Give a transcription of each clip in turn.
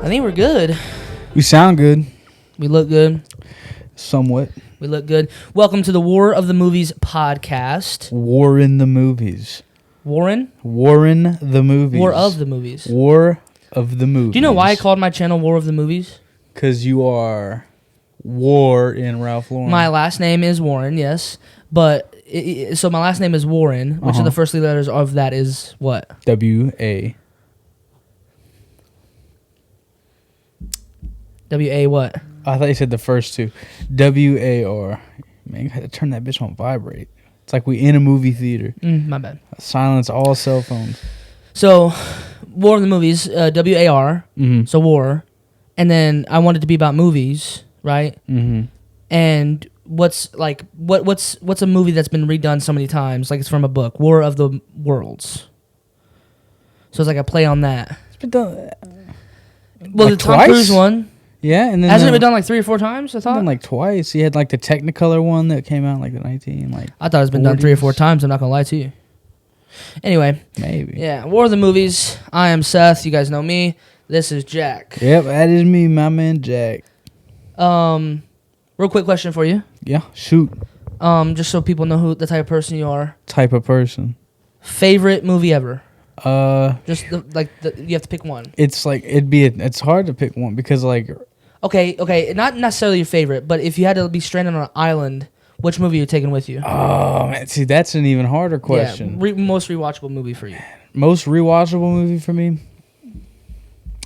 I think we're good. We sound good. We look good. Somewhat. We look good. Welcome to the War of the Movies podcast. War in the movies. Warren? War in the movies. War of the movies. War of the movies. Do you know why I called my channel War of the Movies? Because you are War in Ralph Lauren. My last name is Warren, yes. But, so my last name is Warren, which are the first three letters of that is what? W-A. W-A what? I thought you said the first two. W-A-R. Man, you had to turn that bitch on vibrate. It's like we in a movie theater. My bad. Silence all cell phones. So, War of the Movies, W-A-R, so war. And then I wanted it to be about movies, right? Mm-hmm. And what's a movie that's been redone so many times, like it's from a book, War of the Worlds. So it's like a play on that. It's been done. Well, like the Tom Cruise one. Yeah, and then hasn't it been done like 3 or 4 times? I thought done like twice. He had like the Technicolor one that came out in like the 19 like. I thought it's been done 3 or 4 times. I'm not gonna lie to you. Anyway, maybe. Yeah, War of the Movies. I am Seth. You guys know me. This is Jack. Yep, that is me, my man Jack. Real quick question for you. Yeah, shoot. Just so people know who the type of person you are. Type of person. Favorite movie ever. You have to pick one. It's like it's hard to pick one because like. Okay, not necessarily your favorite, but if you had to be stranded on an island, which movie are you taking with you? Oh man, see that's an even harder question. Yeah, most rewatchable movie for you. Most rewatchable movie for me.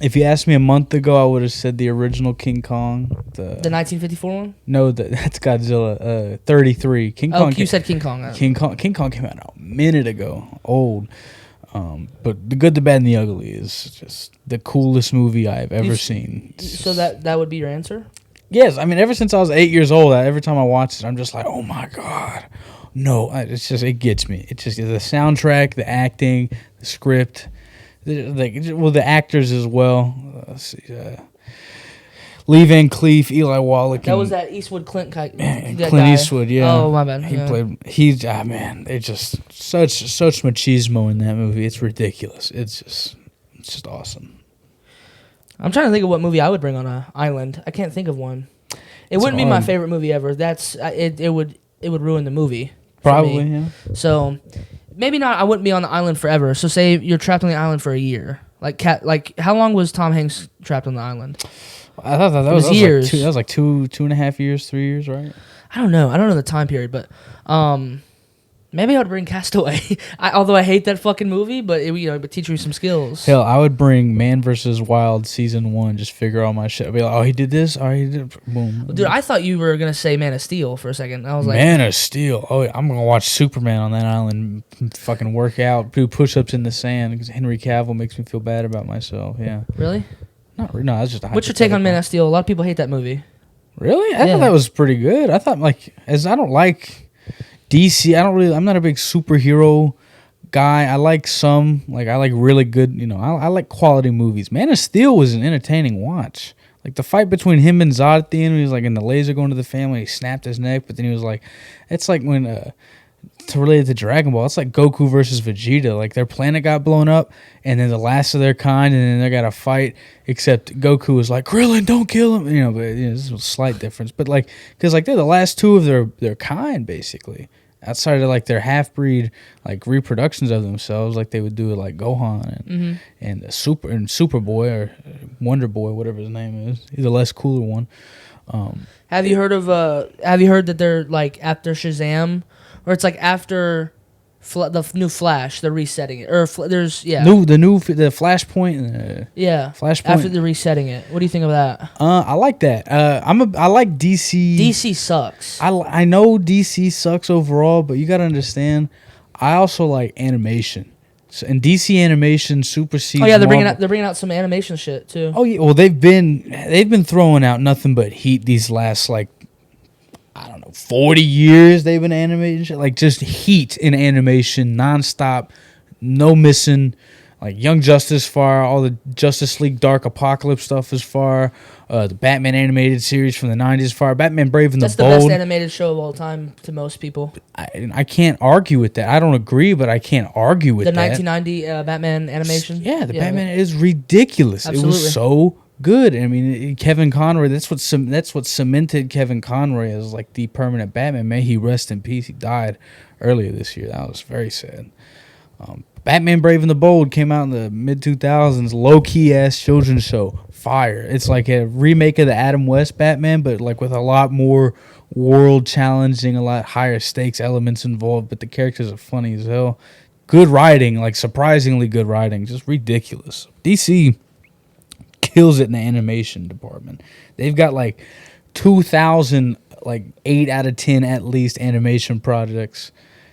If you asked me a month ago, I would have said the original King Kong. The 1954 one? No, that's Godzilla. 33. King Kong. Oh, you said King Kong. King Kong came out a minute ago. Old. But The Good, the Bad, and the Ugly is just the coolest movie I've ever seen. So that would be your answer? Yes. I mean, ever since I was 8 years old, every time I watch it, I'm just like, oh my God. No, it gets me. It's just the soundtrack, the acting, the script. The actors as well. Lee Van Cleef, Eli Wallach. That was that Eastwood Clint guy. Clint Eastwood, yeah. Oh, my bad. Man, it's just such machismo in that movie. It's ridiculous. It's just awesome. I'm trying to think of what movie I would bring on an island. I can't think of one. It wouldn't be my favorite movie ever. It would ruin the movie. Probably, yeah. So maybe not. I wouldn't be on the island forever. So say you're trapped on the island for a year. Like how long was Tom Hanks trapped on the island? I thought that was years. That was like 2.5 years, 3 years, right? I don't know. I don't know the time period, but maybe I would bring Castaway. Although I hate that fucking movie, but it would teach me some skills. Hell, I would bring Man vs. Wild season 1. Just figure all my shit. I'd be like, oh, he did this. Oh, he did. Boom. Dude, I thought you were gonna say Man of Steel for a second. I was like, Man of Steel. Oh, I'm gonna watch Superman on that island. Fucking work out, do push-ups in the sand because Henry Cavill makes me feel bad about myself. Yeah. Really? No, that's just. What's your take on Man of Steel? A lot of people hate that movie. Really? I thought that was pretty good. I thought I don't like DC. I'm not a big superhero guy. I like some. I like really good. I like quality movies. Man of Steel was an entertaining watch. Like the fight between him and Zod at the end, when he was like in the laser going to the family, he snapped his neck, but then he was like, it's like when. To relate it to Dragon Ball, it's like Goku versus Vegeta. Like their planet got blown up, and then the last of their kind, and then they got to fight. Except Goku was like, "Krillin, don't kill him," But this is a slight difference. But because they're the last two of their kind, basically. Outside of their half breed reproductions of themselves, like they would do it like Gohan and Superboy or Wonder Boy, whatever his name is. He's a less cooler one. Have you heard that they're after Shazam? Or it's after the new Flash, they're resetting it. Or there's the Flashpoint. Flashpoint after they're resetting it. What do you think of that? I like that. I like DC. DC sucks. I know DC sucks overall, but you gotta understand, I also like animation. And DC animation supersedes. Oh yeah, they're Marvel. bringing out some animation shit too. Oh yeah, well they've been throwing out nothing but heat these last 40 years they've been animating shit. Just heat in animation nonstop, no missing. Young Justice far, all the Justice League Dark Apocalypse stuff is far. The Batman animated series from the 90s far. Batman Brave and the Bold. That's the best animated show of all time to most people. I can't argue with that. I don't agree, but I can't argue with that. The 1990 Batman animation? Batman is ridiculous. Absolutely. It was so good. I mean, Kevin Conroy. That's what cemented Kevin Conroy as like the permanent Batman. May he rest in peace. He died earlier this year. That was very sad. Batman Brave and the Bold came out in the mid 2000s. Low key ass children's show. Fire. It's like a remake of the Adam West Batman, but like with a lot more world challenging, a lot higher stakes elements involved. But the characters are funny as hell. Good writing, like surprisingly good writing. Just ridiculous. DC kills it in the animation department. They've got like 2,000, like 8 out of 10 at least animation projects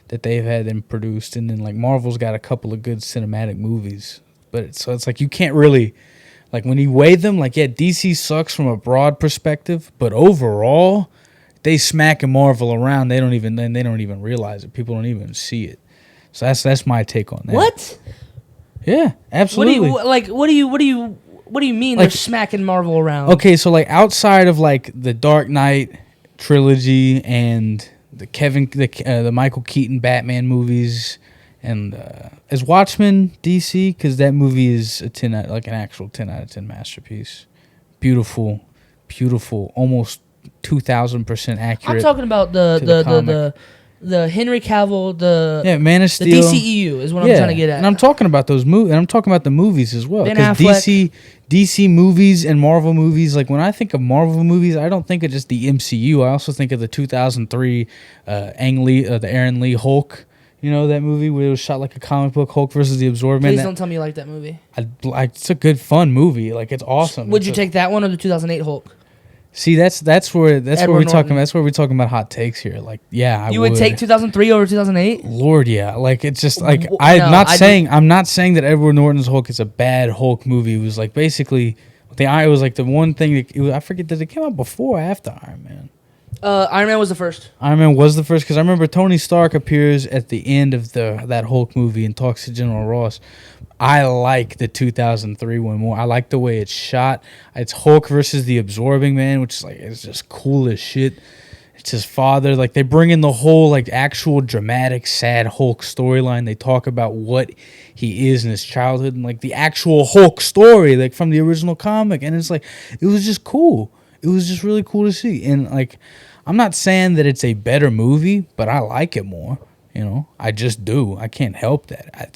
that they've had them produced, and then like Marvel's got a couple of good cinematic movies. But it's like you can't really, like when you weigh them, like yeah, DC sucks from a broad perspective, but overall, they smacking Marvel around. They don't even realize it. People don't even see it. So that's my take on that. What? Yeah, absolutely. What do you mean they're smacking Marvel around? Okay, so like outside of like the Dark Knight trilogy and the Michael Keaton Batman movies, and is Watchmen DC, because that movie is an actual 10 out of 10 masterpiece. Beautiful, almost 2,000% accurate. I'm talking about the Henry Cavill, Man of Steel. The DCEU is what I'm trying to get at. And I'm talking about those movies, and I'm talking about the movies as well. Ben Because Affleck. DC movies and Marvel movies, like when I think of Marvel movies, I don't think of just the MCU. I also think of the 2003 the Aaron Lee Hulk. You know that movie where it was shot like a comic book, Hulk versus the Absorber. Please don't tell me you like that movie. It's a good, fun movie. Like it's awesome. Would you take that one or the 2008 Hulk? See, that's where we're talking. Norton. That's where we're talking about hot takes here. Like, yeah, I You would take 2003 over 2008? Lord, yeah. Like it's just like I'm not saying that Edward Norton's Hulk is a bad Hulk movie. It was like basically it was like the one thing I forget, did it came out before or after Iron Man? Iron Man was the first. Iron Man was the first, because I remember Tony Stark appears at the end of that Hulk movie and talks to General Ross. I like the 2003 one more. I like the way it's shot. It's Hulk versus the Absorbing Man, which is like, it's just cool as shit. It's his father. Like they bring in the whole like actual dramatic, sad Hulk storyline. They talk about what he is in his childhood and like the actual Hulk story, like from the original comic. And it's like, it was just cool. It was just really cool to see. And like, I'm not saying that it's a better movie, but I like it more. You know, I just do. I can't help that. I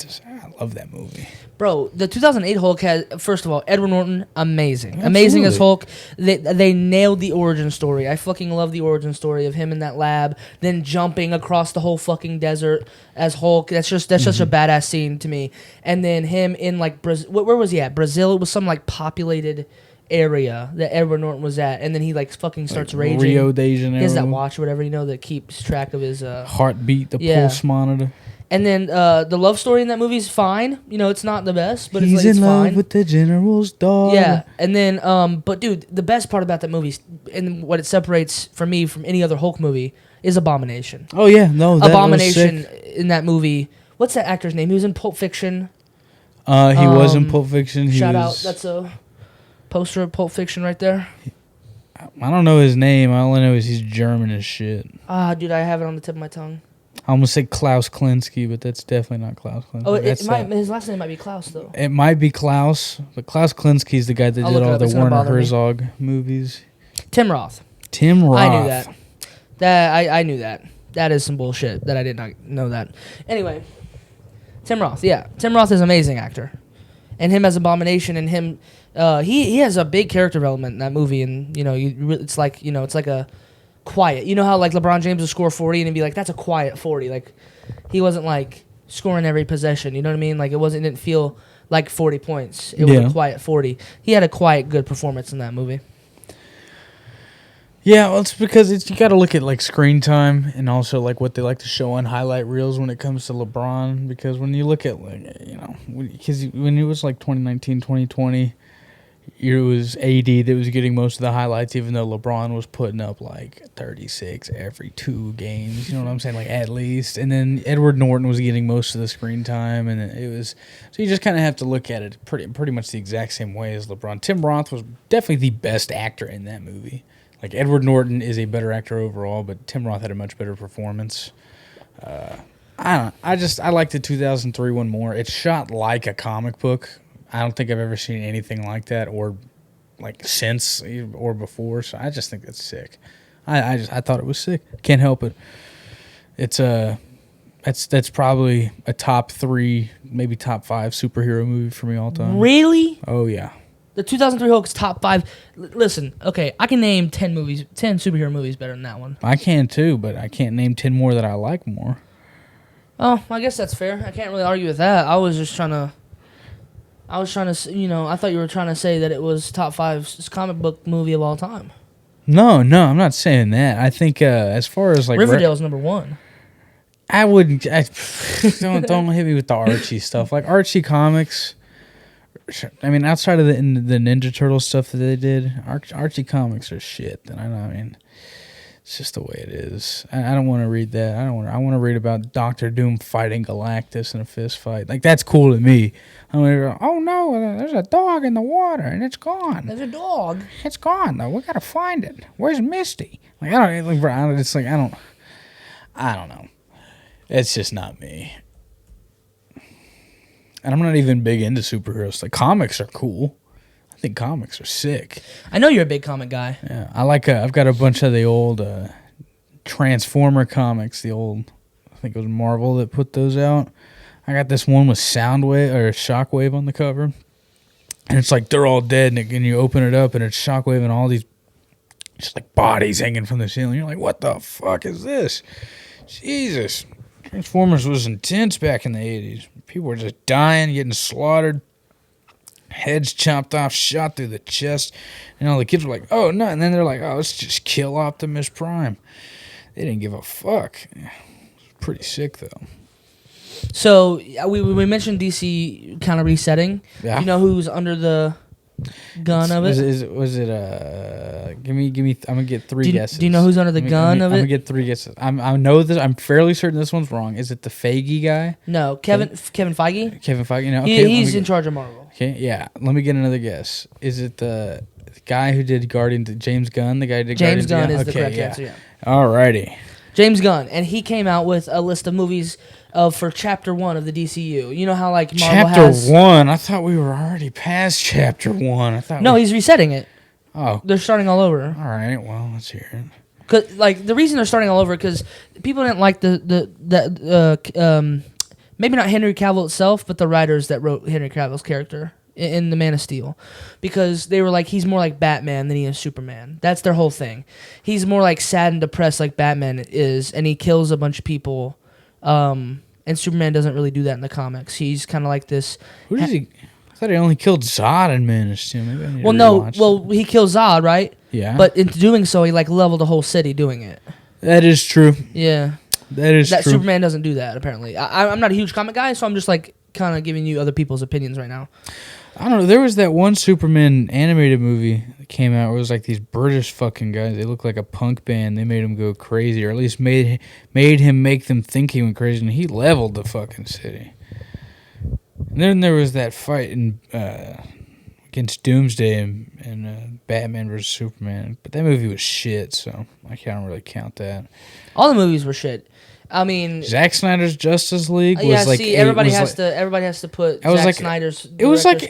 love that movie. Bro, the 2008 Hulk has, first of all, Edward Norton, amazing. Absolutely. Amazing as Hulk. They nailed the origin story. I fucking love the origin story of him in that lab, then jumping across the whole fucking desert as Hulk. That's just a badass scene to me. And then him in like Brazil. Where was he at? Brazil. It was some like populated area that Edward Norton was at, and then he like fucking starts raging. Rio de Janeiro. He has that watch or whatever, that keeps track of his heartbeat, the pulse monitor. And then the love story in that movie is fine. It's not the best, but he's it's in love fine. with the general's daughter. Yeah, and then but dude, the best part about that movie and what it separates for me from any other Hulk movie is Abomination. Oh yeah, no, that Abomination was sick. In that movie. What's that actor's name? He was in Pulp Fiction. He was in Pulp Fiction. Shout out. That's a poster of Pulp Fiction right there. I don't know his name. All I know is he's German as shit. Dude, I have it on the tip of my tongue. I almost said Klaus Kinski, but that's definitely not Klaus Kinski. Oh, his last name might be Klaus, though. It might be Klaus, but Klaus Kinski is the guy that did all the Werner Herzog movies. Tim Roth. I knew that. I knew that. That is some bullshit that I did not know that. Anyway, Tim Roth. Yeah, Tim Roth is an amazing actor, and him as Abomination, and him, he has a big character development in that movie, and it's like a quiet. You know how like LeBron James would score 40 and he'd be like, that's a quiet 40. Like he wasn't like scoring every possession. You know what I mean? Like it didn't feel like 40 points. It was a quiet 40. He had a quiet, good performance in that movie. Yeah, well, it's because you got to look at like screen time and also like what they like to show on highlight reels when it comes to LeBron. Because when you look at because when it was like 2019, 2020. It was AD that was getting most of the highlights, even though LeBron was putting up like 36 every 2 games. You know what I'm saying? Like at least. And then Edward Norton was getting most of the screen time, and it was so you just kind of have to look at it pretty much the exact same way as LeBron. Tim Roth was definitely the best actor in that movie. Like Edward Norton is a better actor overall, but Tim Roth had a much better performance. I like the 2003 one more. It's shot like a comic book. I don't think I've ever seen anything like that or like since or before. So I just think that's sick. I thought it was sick. Can't help it. It's that's probably a top 3, maybe top 5 superhero movie for me all time. Really? Oh yeah. The 2003 Hulk's top 5. Listen, okay, I can name 10 superhero movies better than that one. I can too, but I can't name 10 more that I like more. Oh, I guess that's fair. I can't really argue with that. I was trying to, I thought you were trying to say that it was top 5 comic book movie of all time. No, I'm not saying that. I think as far as like Riverdale's number 1. I wouldn't. Don't hit me with the Archie stuff. Like Archie comics. I mean, outside of the Ninja Turtle stuff that they did, Archie comics are shit. And I mean, it's just the way it is. I don't want to read that. I want to read about Doctor Doom fighting Galactus in a fist fight. Like that's cool to me. I'm gonna go, oh no, there's a dog in the water and it's gone. There's a dog. It's gone though. We gotta find it. Where's Misty? Like I don't know. It's just not me. And I'm not even big into superheroes. Like comics are cool. I think comics are sick. I know you're a big comic guy. Yeah, I like. I've got a bunch of the old Transformer comics. The old, I think it was Marvel that put those out. I got this one with Soundwave or Shockwave on the cover, and it's like they're all dead, and you open it up, and it's Shockwave and all these just like bodies hanging from the ceiling. You're like, what the fuck is this? Jesus. Transformers was intense back in the 80s. People were just dying, getting slaughtered, heads chopped off, shot through the chest. And all the kids were like, oh, no. And then they're like, oh, let's just kill Optimus Prime. They didn't give a fuck. It was pretty sick, though. So we mentioned DC kind of resetting. Yeah. You know who's under the gun of it? Was it give me I'm gonna get 3 guesses. Do you know who's under the gun of it? I'm gonna get 3 guesses. I know this. I'm fairly certain this one's wrong. Is it the Feige guy? No, Kevin Feige. Kevin Feige. No, okay, he's in charge of Marvel. Okay, yeah. Let me get another guess. Is it the guy who did James Gunn? The guy who did James Guardians? Gunn is the correct answer. Yeah. Alrighty. James Gunn, and he came out with a list of movies for Chapter 1 of the DCU. You know how like Marvel has Chapter 1. I thought we were already past Chapter 1. No, he's resetting it. Oh, they're starting all over. All right. Well, let's hear it. Cause like the reason they're starting all over because people didn't like maybe not Henry Cavill itself, but the writers that wrote Henry Cavill's character in the Man of Steel, because they were like he's more like Batman than he is Superman. That's their whole thing. He's more like sad and depressed like Batman is, and he kills a bunch of people. And Superman doesn't really do that in the comics. He's kind of like this. Who does he? I thought he only killed Zod in Man of Steel. Maybe I need well, to no. rewatch Well, he kills Zod, right? Yeah. But in doing so, he like leveled the whole city doing it. That is true. Yeah. That is true. Superman doesn't do that, apparently. I'm not a huge comic guy, so I'm just like kind of giving you other people's opinions right now. I don't know. There was that one Superman animated movie that came out where it was like these British fucking guys. They looked like a punk band. They made him go crazy, or at least made him make them think he went crazy, and he leveled the fucking city. And then there was that fight against Doomsday and Batman vs. Superman. But that movie was shit, so I can't really count that. All the movies were shit. I mean, Zack Snyder's Justice League was yeah. like See, everybody has to put Zack Snyder's cut. It was like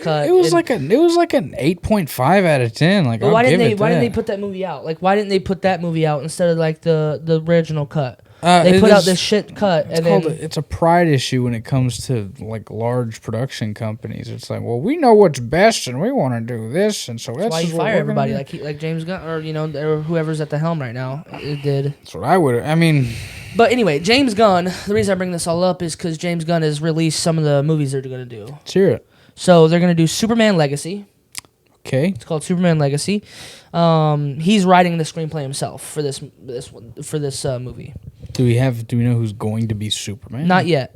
an 8.5 out of 10. Like, why didn't they put that movie out? Like, why didn't they put that movie out instead of like the original cut? They put out this shit cut, it's a pride issue when it comes to like large production companies. It's like, well, we know what's best, and we want to do this, and so that's why you fire everybody like James Gunn or or whoever's at the helm right now. It did. That's what I would. I mean. But anyway, James Gunn, the reason I bring this all up is because James Gunn has released some of the movies they're going to do. Let's hear it. So they're going to do Superman Legacy. Okay. It's called Superman Legacy. He's writing the screenplay himself for this movie. Do we know who's going to be Superman? Not yet.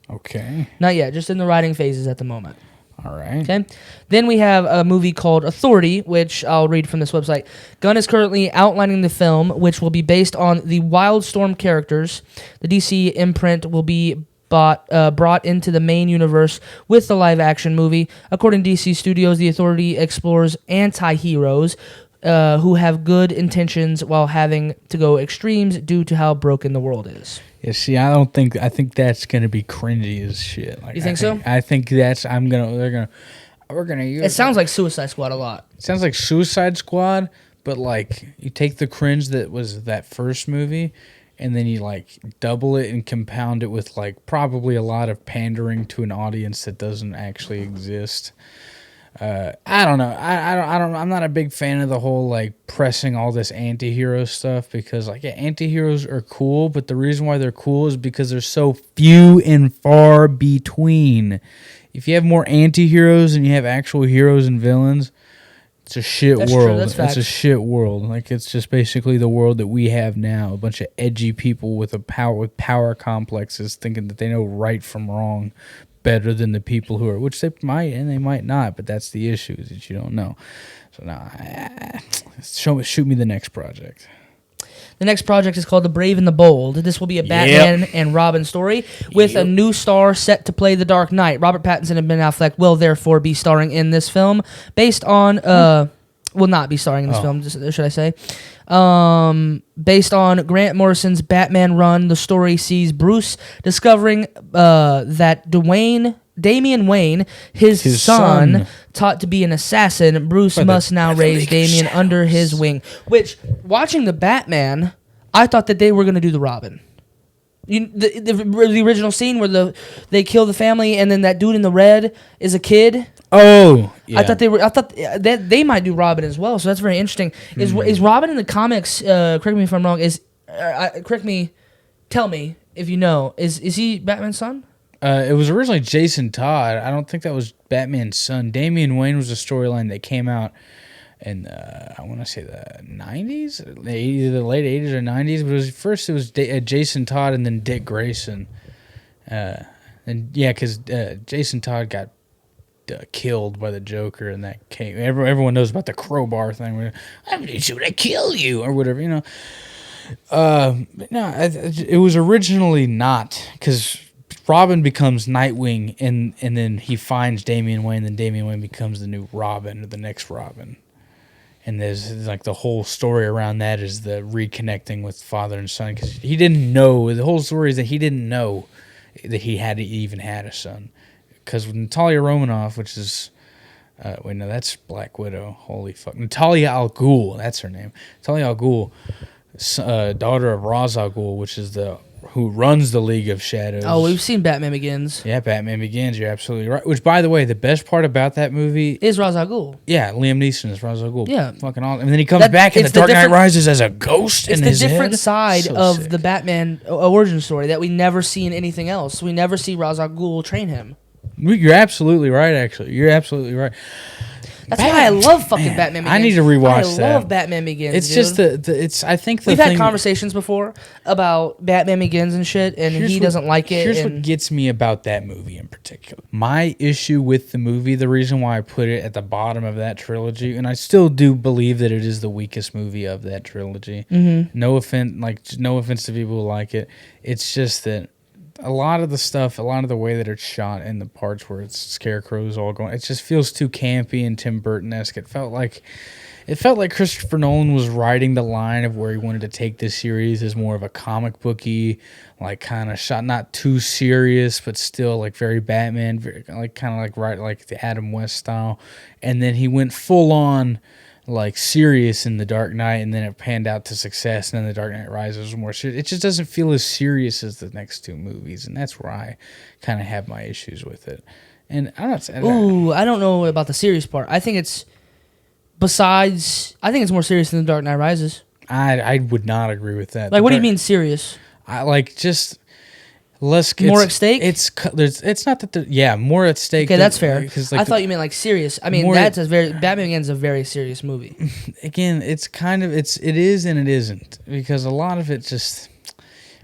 Okay. Not yet. Just in the writing phases at the moment. All right. Okay. Then we have a movie called Authority, which I'll read from this website. Gunn is currently outlining the film, which will be based on the Wildstorm characters. The DC imprint will be brought into the main universe with the live-action movie. According to DC Studios, the Authority explores anti-heroes who have good intentions while having to go extremes due to how broken the world is. Yeah, see, I think that's gonna be cringy as shit. Like, You think so? I think they're gonna. we're gonna use It sounds like Suicide Squad a lot. It sounds like Suicide Squad, but like you take the cringe that was that first movie, and then you like double it and compound it with like probably a lot of pandering to an audience that doesn't actually exist. I don't know. I'm not a big fan of the whole like pressing all this anti-hero stuff because like anti-heroes are cool, but the reason why they're cool is because they're so few and far between. If you have more anti-heroes than you have actual heroes and villains, it's a shit world. True. That's a shit world. Like it's just basically the world that we have now. A bunch of edgy people with power complexes thinking that they know right from wrong better than the people who are, which they might and they might not, but that's the issue is that you don't know. So now, shoot me the next project. The next project is called The Brave and the Bold. This will be a Batman and Robin story with a new star set to play the Dark Knight. Robert Pattinson and Ben Affleck will therefore be starring in this film based on... will not be starring in this film, should I say. Based on Grant Morrison's Batman run, the story sees Bruce discovering that Damian Wayne, his son, taught to be an assassin. Bruce must now raise Damian under his wing. Which, watching the Batman, I thought that they were going to do the Robin. The original scene where they kill the family and then that dude in the red is a kid. Oh, yeah. I thought that they might do Robin as well. So that's very interesting. Is Robin in the comics? Correct me if I'm wrong. Tell me if you know. Is he Batman's son? It was originally Jason Todd. I don't think that was Batman's son. Damian Wayne was a storyline that came out in I want to say the 90s, either the late 80s or 90s. But it was Jason Todd and then Dick Grayson. Because Jason Todd got killed by the Joker, and that came. Everyone knows about the crowbar thing. Where should I kill you or whatever, you know? It was originally not because Robin becomes Nightwing, and then he finds Damian Wayne, and Damian Wayne becomes the new Robin or the next Robin. And there's like the whole story around that is the reconnecting with father and son because he didn't know. The whole story is that he didn't know that he even had a son. Because with Natalia Romanoff, which is... that's Black Widow. Holy fuck. Natalia Al Ghul, that's her name. Natalia Al Ghul, daughter of Ra's al Ghul, which is who runs the League of Shadows. Oh, we've seen Batman Begins. Yeah, Batman Begins, you're absolutely right. Which, by the way, the best part about that movie... is Ra's al Ghul. Yeah, Liam Neeson is Ra's al Ghul. Yeah. Fucking awesome. And then he comes back in The Dark Knight Rises as a ghost in his head. It's the different side of the Batman origin story that we never see in anything else. We never see Ra's al Ghul train him. You're absolutely right, actually. You're absolutely right. That's why I love fucking Batman Begins. I need to rewatch that. I love Batman Begins. It's dude. just I think we've had conversations before about Batman Begins and shit, and he doesn't like it. Here's what gets me about that movie in particular. My issue with the movie, the reason why I put it at the bottom of that trilogy, and I still do believe that it is the weakest movie of that trilogy. Mm-hmm. No offense to people who like it. It's just that a lot of the way that it's shot and the parts where it's Scarecrow's all going, it just feels too campy and Tim Burton-esque. It felt like Christopher Nolan was riding the line of where he wanted to take this series as more of a comic booky, like kind of shot, not too serious, but still like very Batman, very, like kind of like the Adam West style. And then he went full on like serious in The Dark Knight, and then it panned out to success, and then The Dark Knight Rises was more serious. It just doesn't feel as serious as the next two movies, and that's where I kind of have my issues with it. And I don't know about the serious part. I think it's more serious than The Dark Knight Rises. I would not agree with that. Like, what do you mean serious? More at stake? It's not that more at stake. Okay, that's fair. I thought you meant like serious. I mean, Batman Begins is a very serious movie. Again, it's kind of it is and it isn't, because a lot of it just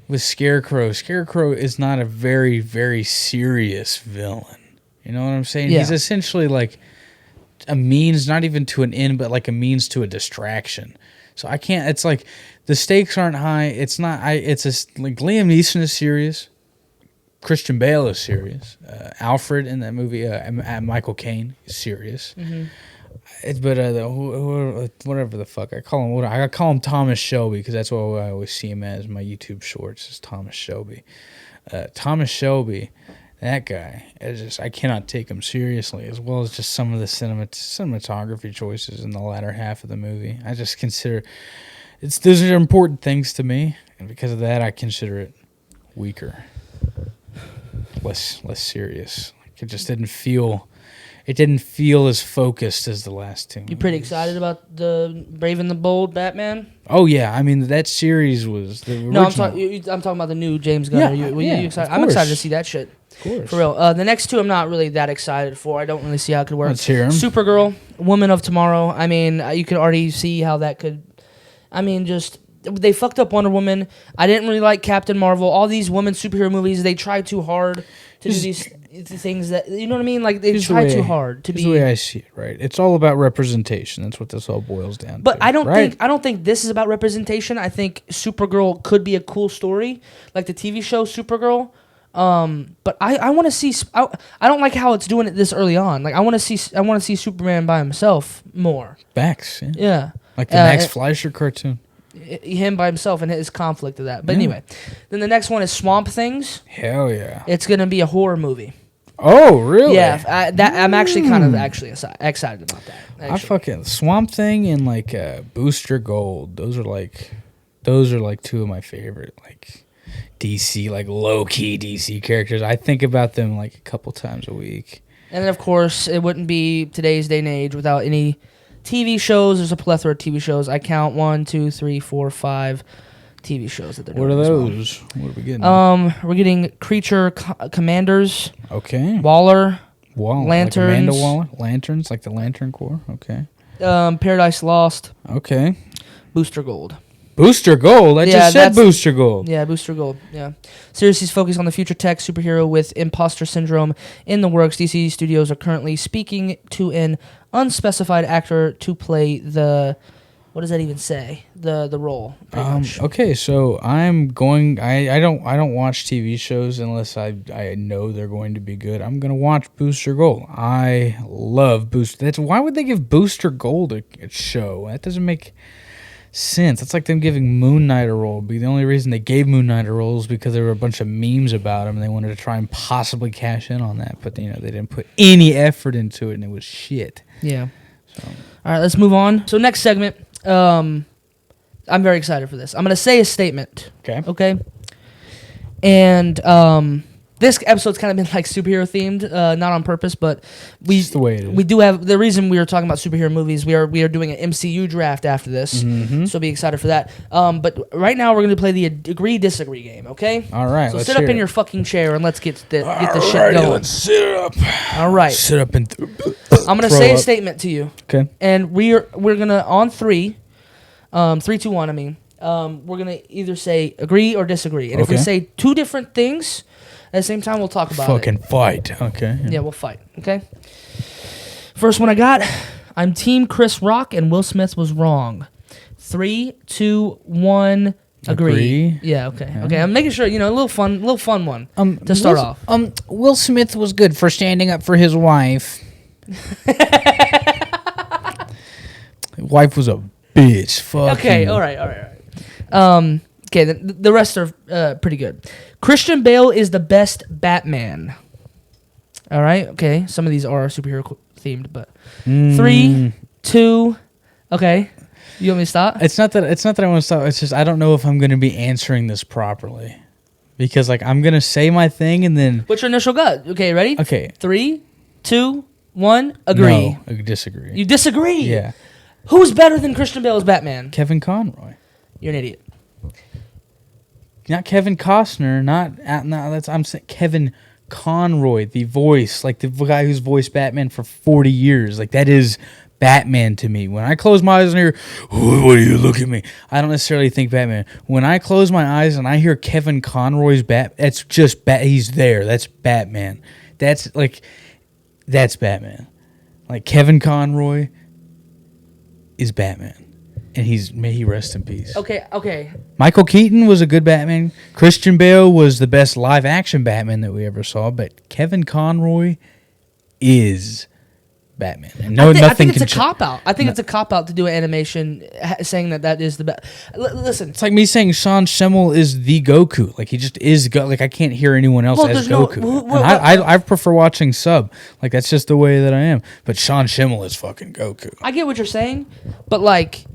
with Scarecrow. Scarecrow is not a very, very serious villain. You know what I'm saying? Yeah. He's essentially like a means, not even to an end, but like a means to a distraction. So I can't. It's like the stakes aren't high. It's not. It's like Liam Neeson is serious. Christian Bale is serious. Alfred in that movie, Michael Caine is serious. Mm-hmm. Whatever the fuck I call him. I call him Thomas Shelby because that's what I always see him as. My YouTube shorts is Thomas Shelby. Thomas Shelby. That guy, I cannot take him seriously, as well as just some of the cinematography choices in the latter half of the movie. I just consider those are important things to me, and because of that, I consider it weaker, less serious. Like, it just didn't feel as focused as the last two. You pretty excited about the Brave and the Bold Batman? Oh yeah, I mean that series was the original. No, I'm talking about the new James Gunn. Yeah, you excited? I'm excited to see that shit. Of course. For real. The next two I'm not really that excited for. I don't really see how it could work. Let's hear 'em. Supergirl, Woman of Tomorrow. I mean, you could already see how that could. I mean, just they fucked up Wonder Woman. I didn't really like Captain Marvel. All these women superhero movies, they try too hard to do these things that, you know what I mean? Like, they try too hard to be. The way I see it, right? It's all about representation. That's what this all boils down to. But I don't think this is about representation. I think Supergirl could be a cool story, like the TV show Supergirl. But I want to see. I don't like how it's doing it this early on. Like, I want to see Superman by himself more. Max, Yeah. Like the Max Fleischer cartoon. Him by himself and his conflict of that. But anyway, then the next one is Swamp Things. Hell yeah! It's gonna be a horror movie. Oh really? Yeah, I'm actually kind of excited about that. Actually. I fucking Swamp Thing and like Booster Gold. Those are like two of my favorite like DC, like low key DC characters. I think about them like a couple times a week. And then of course it wouldn't be today's day and age without any TV shows. There's a plethora of TV shows. I count 1, 2, 3, 4, 5 TV shows that they're doing. What are those? Well. What are we getting? We're getting Creature Commanders. Okay. Waller. Lanterns. Like Amanda Waller. Lanterns, like the Lantern Corps. Okay. Paradise Lost. Okay. Booster Gold. Booster Gold? I just said Booster Gold. Yeah, Booster Gold. Yeah. Series is focused on the future tech superhero with imposter syndrome in the works. DC Studios are currently speaking to an unspecified actor to play the... What does that even say? The role. Okay, so I'm going... I don't watch TV shows unless I know they're going to be good. I'm going to watch Booster Gold. I love Booster... Why would they give Booster Gold a show? That doesn't make... sense. It's like them giving Moon Knight a role. The only reason they gave Moon Knight a role is because there were a bunch of memes about him and they wanted to try and possibly cash in on that. But they didn't put any effort into it and it was shit. Yeah. So. All right, let's move on. So next segment, I'm very excited for this. I'm going to say a statement. Okay. And this episode's kind of been like superhero themed, not on purpose, but it's the way it is. We do have the reason we are talking about superhero movies. We are doing an MCU draft after this, so be excited for that. But right now we're going to play the agree disagree game. Okay. All right. So sit up in your fucking chair and let's get the shit going. Let's sit up. All right. Sit up and. I'm going to say a statement to you. Okay. And we're gonna on 3, 3, 2, 1. I mean, we're gonna either say agree or disagree, and if we say two different things. At the same time, we'll talk about fucking fight. Okay. Yeah, we'll fight. Okay. First one I got. I'm Team Chris Rock, and Will Smith was wrong. 3, 2, 1. Agree. Yeah. Okay. Yeah. Okay. I'm making sure a little fun one to start off. Will Smith was good for standing up for his wife. Wife was a bitch. Fuck. Okay. All right. Okay, the rest are pretty good. Christian Bale is the best Batman. All right, okay. Some of these are superhero themed, but 3, 2, okay. You want me to stop? It's not that I want to stop. It's just I don't know if I'm going to be answering this properly because I'm going to say my thing and then. What's your initial gut? Okay, ready? Okay. 3, 2, 1. Agree. No, I disagree. You disagree? Yeah. Who's better than Christian Bale as Batman? Kevin Conroy. You're an idiot. Not Kevin Costner, I'm saying Kevin Conroy, the voice, like the guy who's voiced Batman for 40 years. Like, that is Batman to me. When I close my eyes and hear, what do you look at me? I don't necessarily think Batman. When I close my eyes and I hear Kevin Conroy's that's just he's there. That's Batman. That's Batman. Like, Kevin Conroy is Batman. And may he rest in peace. Okay. Michael Keaton was a good Batman. Christian Bale was the best live-action Batman that we ever saw. But Kevin Conroy is Batman. And I think it's a cop out. I think it's a cop out to do an animation saying that is the best. Listen, it's like me saying Sean Schemmel is the Goku. Like he just is. Like I can't hear anyone else as Goku. I prefer watching sub. Like that's just the way that I am. But Sean Schemmel is fucking Goku. I get what you're saying, but like.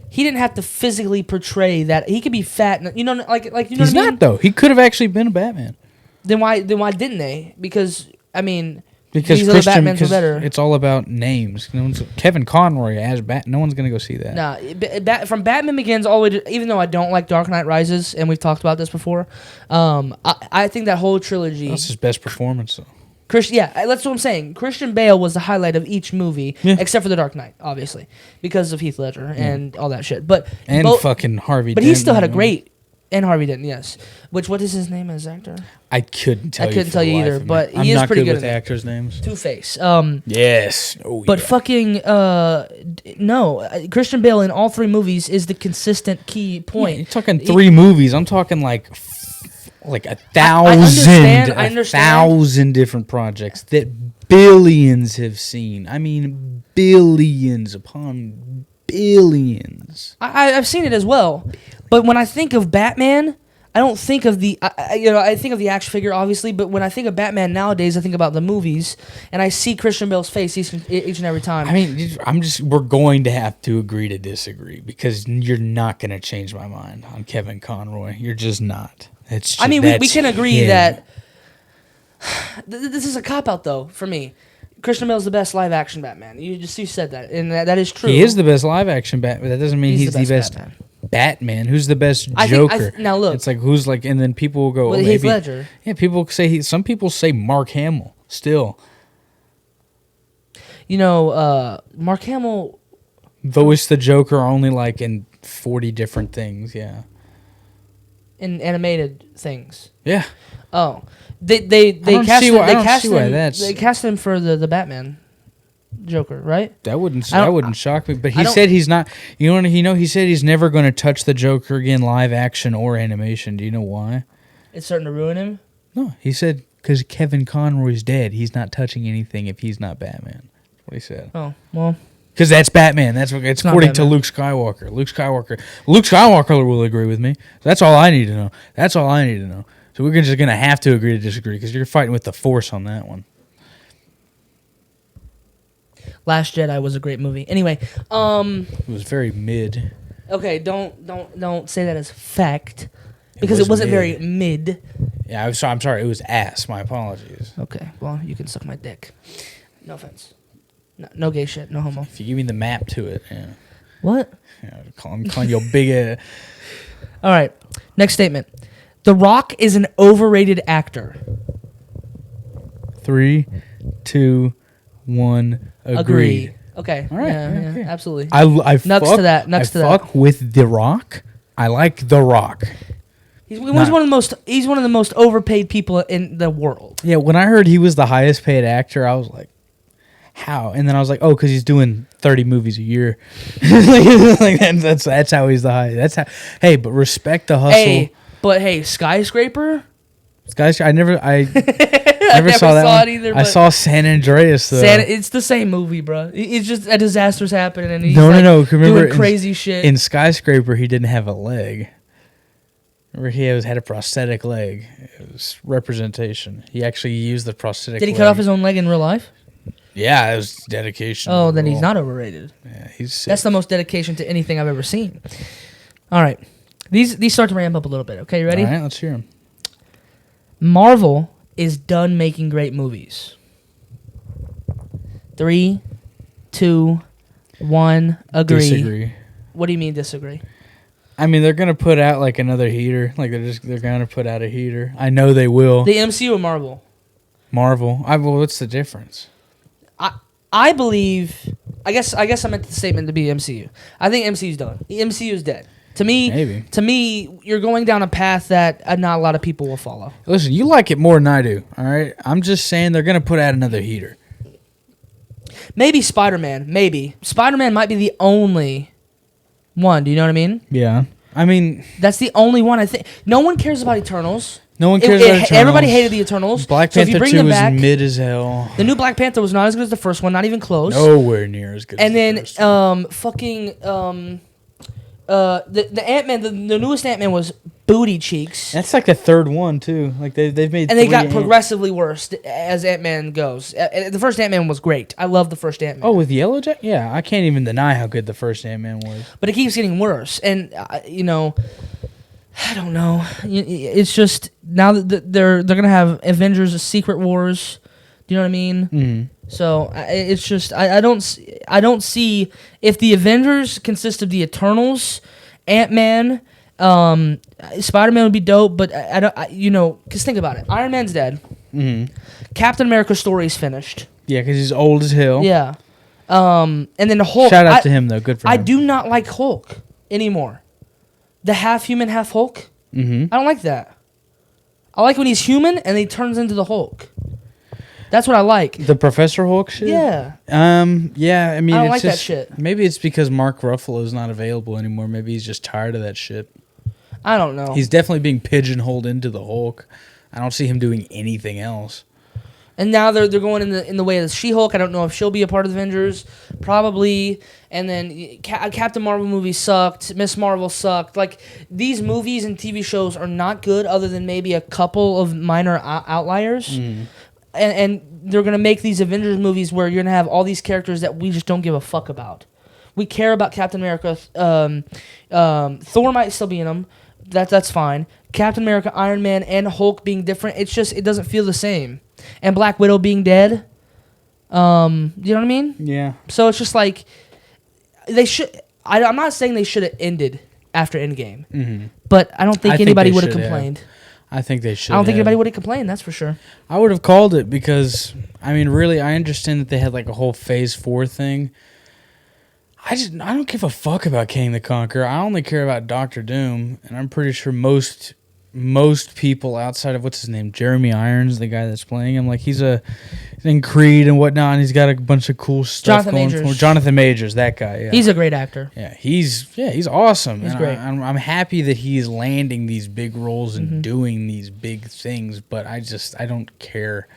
He didn't have to physically portray that. He could be fat, like you know. He's what I mean? not though. He could have actually been a Batman. Then why didn't they? Because because these other Batmans were better. It's all about names. Kevin Conroy as Bat. No one's gonna go see that. Nah, from Batman Begins all the way to, even though I don't like Dark Knight Rises, and we've talked about this before, I think that whole trilogy. That's his best performance though. That's what I'm saying. Christian Bale was the highlight of each movie, except for The Dark Knight, obviously, because of Heath Ledger and all that shit. But fucking Harvey. But he still had a great, and Harvey Dent, yes. What is his name as actor? I couldn't tell you either, but he is pretty good with actors' names. Two-Face. Yes. But fucking no, Christian Bale in all three movies is the consistent key point. Yeah, you're talking three movies. I'm talking like 1,000, I understand. 1,000 different projects that billions have seen. I mean, billions upon billions. I've seen it as well, but when I think of Batman, I don't think of the I think of the action figure obviously, but when I think of Batman nowadays, I think about the movies, and I see Christian Bale's face each and every time. I mean, we're going to have to agree to disagree because you're not going to change my mind on Kevin Conroy. You're just not. We can agree that this is a cop-out, though, for me. Christian Bale's the best live-action Batman. You said that, and that is true. He is the best live-action Batman. That doesn't mean he's the best Batman. Who's the best Joker? Now, look. It's like, who's like, and then people will go, well, Heath Ledger. Yeah, some people say Mark Hamill still. Mark Hamill voiced the Joker only like in 40 different things, yeah. In animated things. Yeah. Oh, they cast him for the Batman Joker, right? That wouldn't shock me. But he said he's not. He said he's never going to touch the Joker again, live action or animation. Do you know why? It's starting to ruin him. No, he said because Kevin Conroy's dead. He's not touching anything if he's not Batman. That's what he said. Oh well. Because that's Batman. It's according to Luke Skywalker. Luke Skywalker will agree with me. That's all I need to know. So we're just going to have to agree to disagree because you're fighting with the Force on that one. Last Jedi was a great movie. Anyway, it was very mid. Okay, don't say that as fact because it wasn't very mid. Yeah, I'm sorry. It was ass. My apologies. Okay, well, you can suck my dick. No offense. No gay shit. No homo. If you give me the map to it, yeah. What? Yeah, I'm calling you a big. All right. Next statement. The Rock is an overrated actor. 3, 2, 1. Agreed. Okay. All right. Yeah, okay. Absolutely. I fuck with The Rock. I like The Rock. He's one of the most overpaid people in the world. Yeah. When I heard he was the highest paid actor, I was like, how? And then I was like, oh, because he's doing 30 movies a year. That's how he's the highest. That's how. Hey, but respect the hustle. Hey, Skyscraper. I never saw it either. I saw San Andreas though. It's the same movie, bro. It's just a disaster's happening and he's remember doing crazy shit. In Skyscraper, he didn't have a leg. Remember, he had a prosthetic leg. It was representation. He actually used the prosthetic. Did he cut off his own leg in real life? Yeah, it was dedication. Oh, then he's not overrated. Yeah, he's sick. That's the most dedication to anything I've ever seen. All right. These start to ramp up a little bit. Okay, you ready? All right, let's hear them. Marvel is done making great movies. 3, 2, 1. Agree. Disagree. What do you mean disagree? I mean, they're gonna put out like another heater. Like they're gonna put out a heater. I know they will. The MCU or Marvel? Marvel. Well, what's the difference? I believe. I guess I meant the statement to be MCU. I think MCU's done. The MCU is dead. To me, you're going down a path that not a lot of people will follow. Listen, you like it more than I do, all right? I'm just saying they're going to put out another heater. Maybe Spider-Man. Maybe. Spider-Man might be the only one. Do you know what I mean? Yeah. I mean... That's the only one I think. No one cares about Eternals. No one cares about Eternals. Everybody hated the Eternals. Black Panther 2 was mid as hell. The new Black Panther was not as good as the first one, not even close. Nowhere near as good as the first one. The Ant-Man, the newest Ant-Man was booty cheeks. That's like the third one, too. Like, they've made and they got progressively worse as Ant-Man goes. The first Ant-Man was great. I love the first Ant-Man. Oh, with Yellow Jacket? Yeah, I can't even deny how good the first Ant-Man was. But it keeps getting worse. And, I don't know. It's just now that they're gonna have Avengers: Secret Wars. Do you know what I mean? Mm-hmm. So it's just I don't see if the Avengers consist of the Eternals, Ant-Man, Spider-Man would be dope. But I don't because think about it. Iron Man's dead. Mm-hmm. Captain America's story is finished. Yeah, because he's old as hell. Yeah. And then the Hulk. Shout out to him though. Good for him. I do not like Hulk anymore. The half human, half Hulk. Mm-hmm. I don't like that. I like when he's human and he turns into the Hulk. That's what I like. The Professor Hulk shit? Yeah. Yeah, I mean, I don't like that shit. Maybe it's because Mark Ruffalo's not available anymore. Maybe he's just tired of that shit. I don't know. He's definitely being pigeonholed into the Hulk. I don't see him doing anything else. And now they're going in the way of the She-Hulk. I don't know if she'll be a part of the Avengers. Probably. And then Captain Marvel movie sucked. Miss Marvel sucked. Like, these movies and TV shows are not good other than maybe a couple of minor outliers. Mm. And they're going to make these Avengers movies where you're going to have all these characters that we just don't give a fuck about. We care about Captain America. Thor might still be in them. That's fine. Captain America, Iron Man, and Hulk being different. It's just, it doesn't feel the same. And Black Widow being dead. You know what I mean? Yeah. So it's just like, they should. I'm not saying they should have ended after Endgame. Mm-hmm. But I don't think anybody would have complained. I think they should. I don't think anybody would have complained, that's for sure. I would have called it because, I mean, really, I understand that they had like a whole Phase 4 thing. I don't give a fuck about King the Conqueror. I only care about Doctor Doom, and I'm pretty sure most people outside of what's his name, Jeremy Irons, the guy that's playing him, like he's in Creed and whatnot, and he's got a bunch of cool stuff going for him. Jonathan Majors, that guy. Yeah. He's a great actor. Yeah, he's awesome. He's great. I'm happy that he's landing these big roles and doing these big things, but I don't care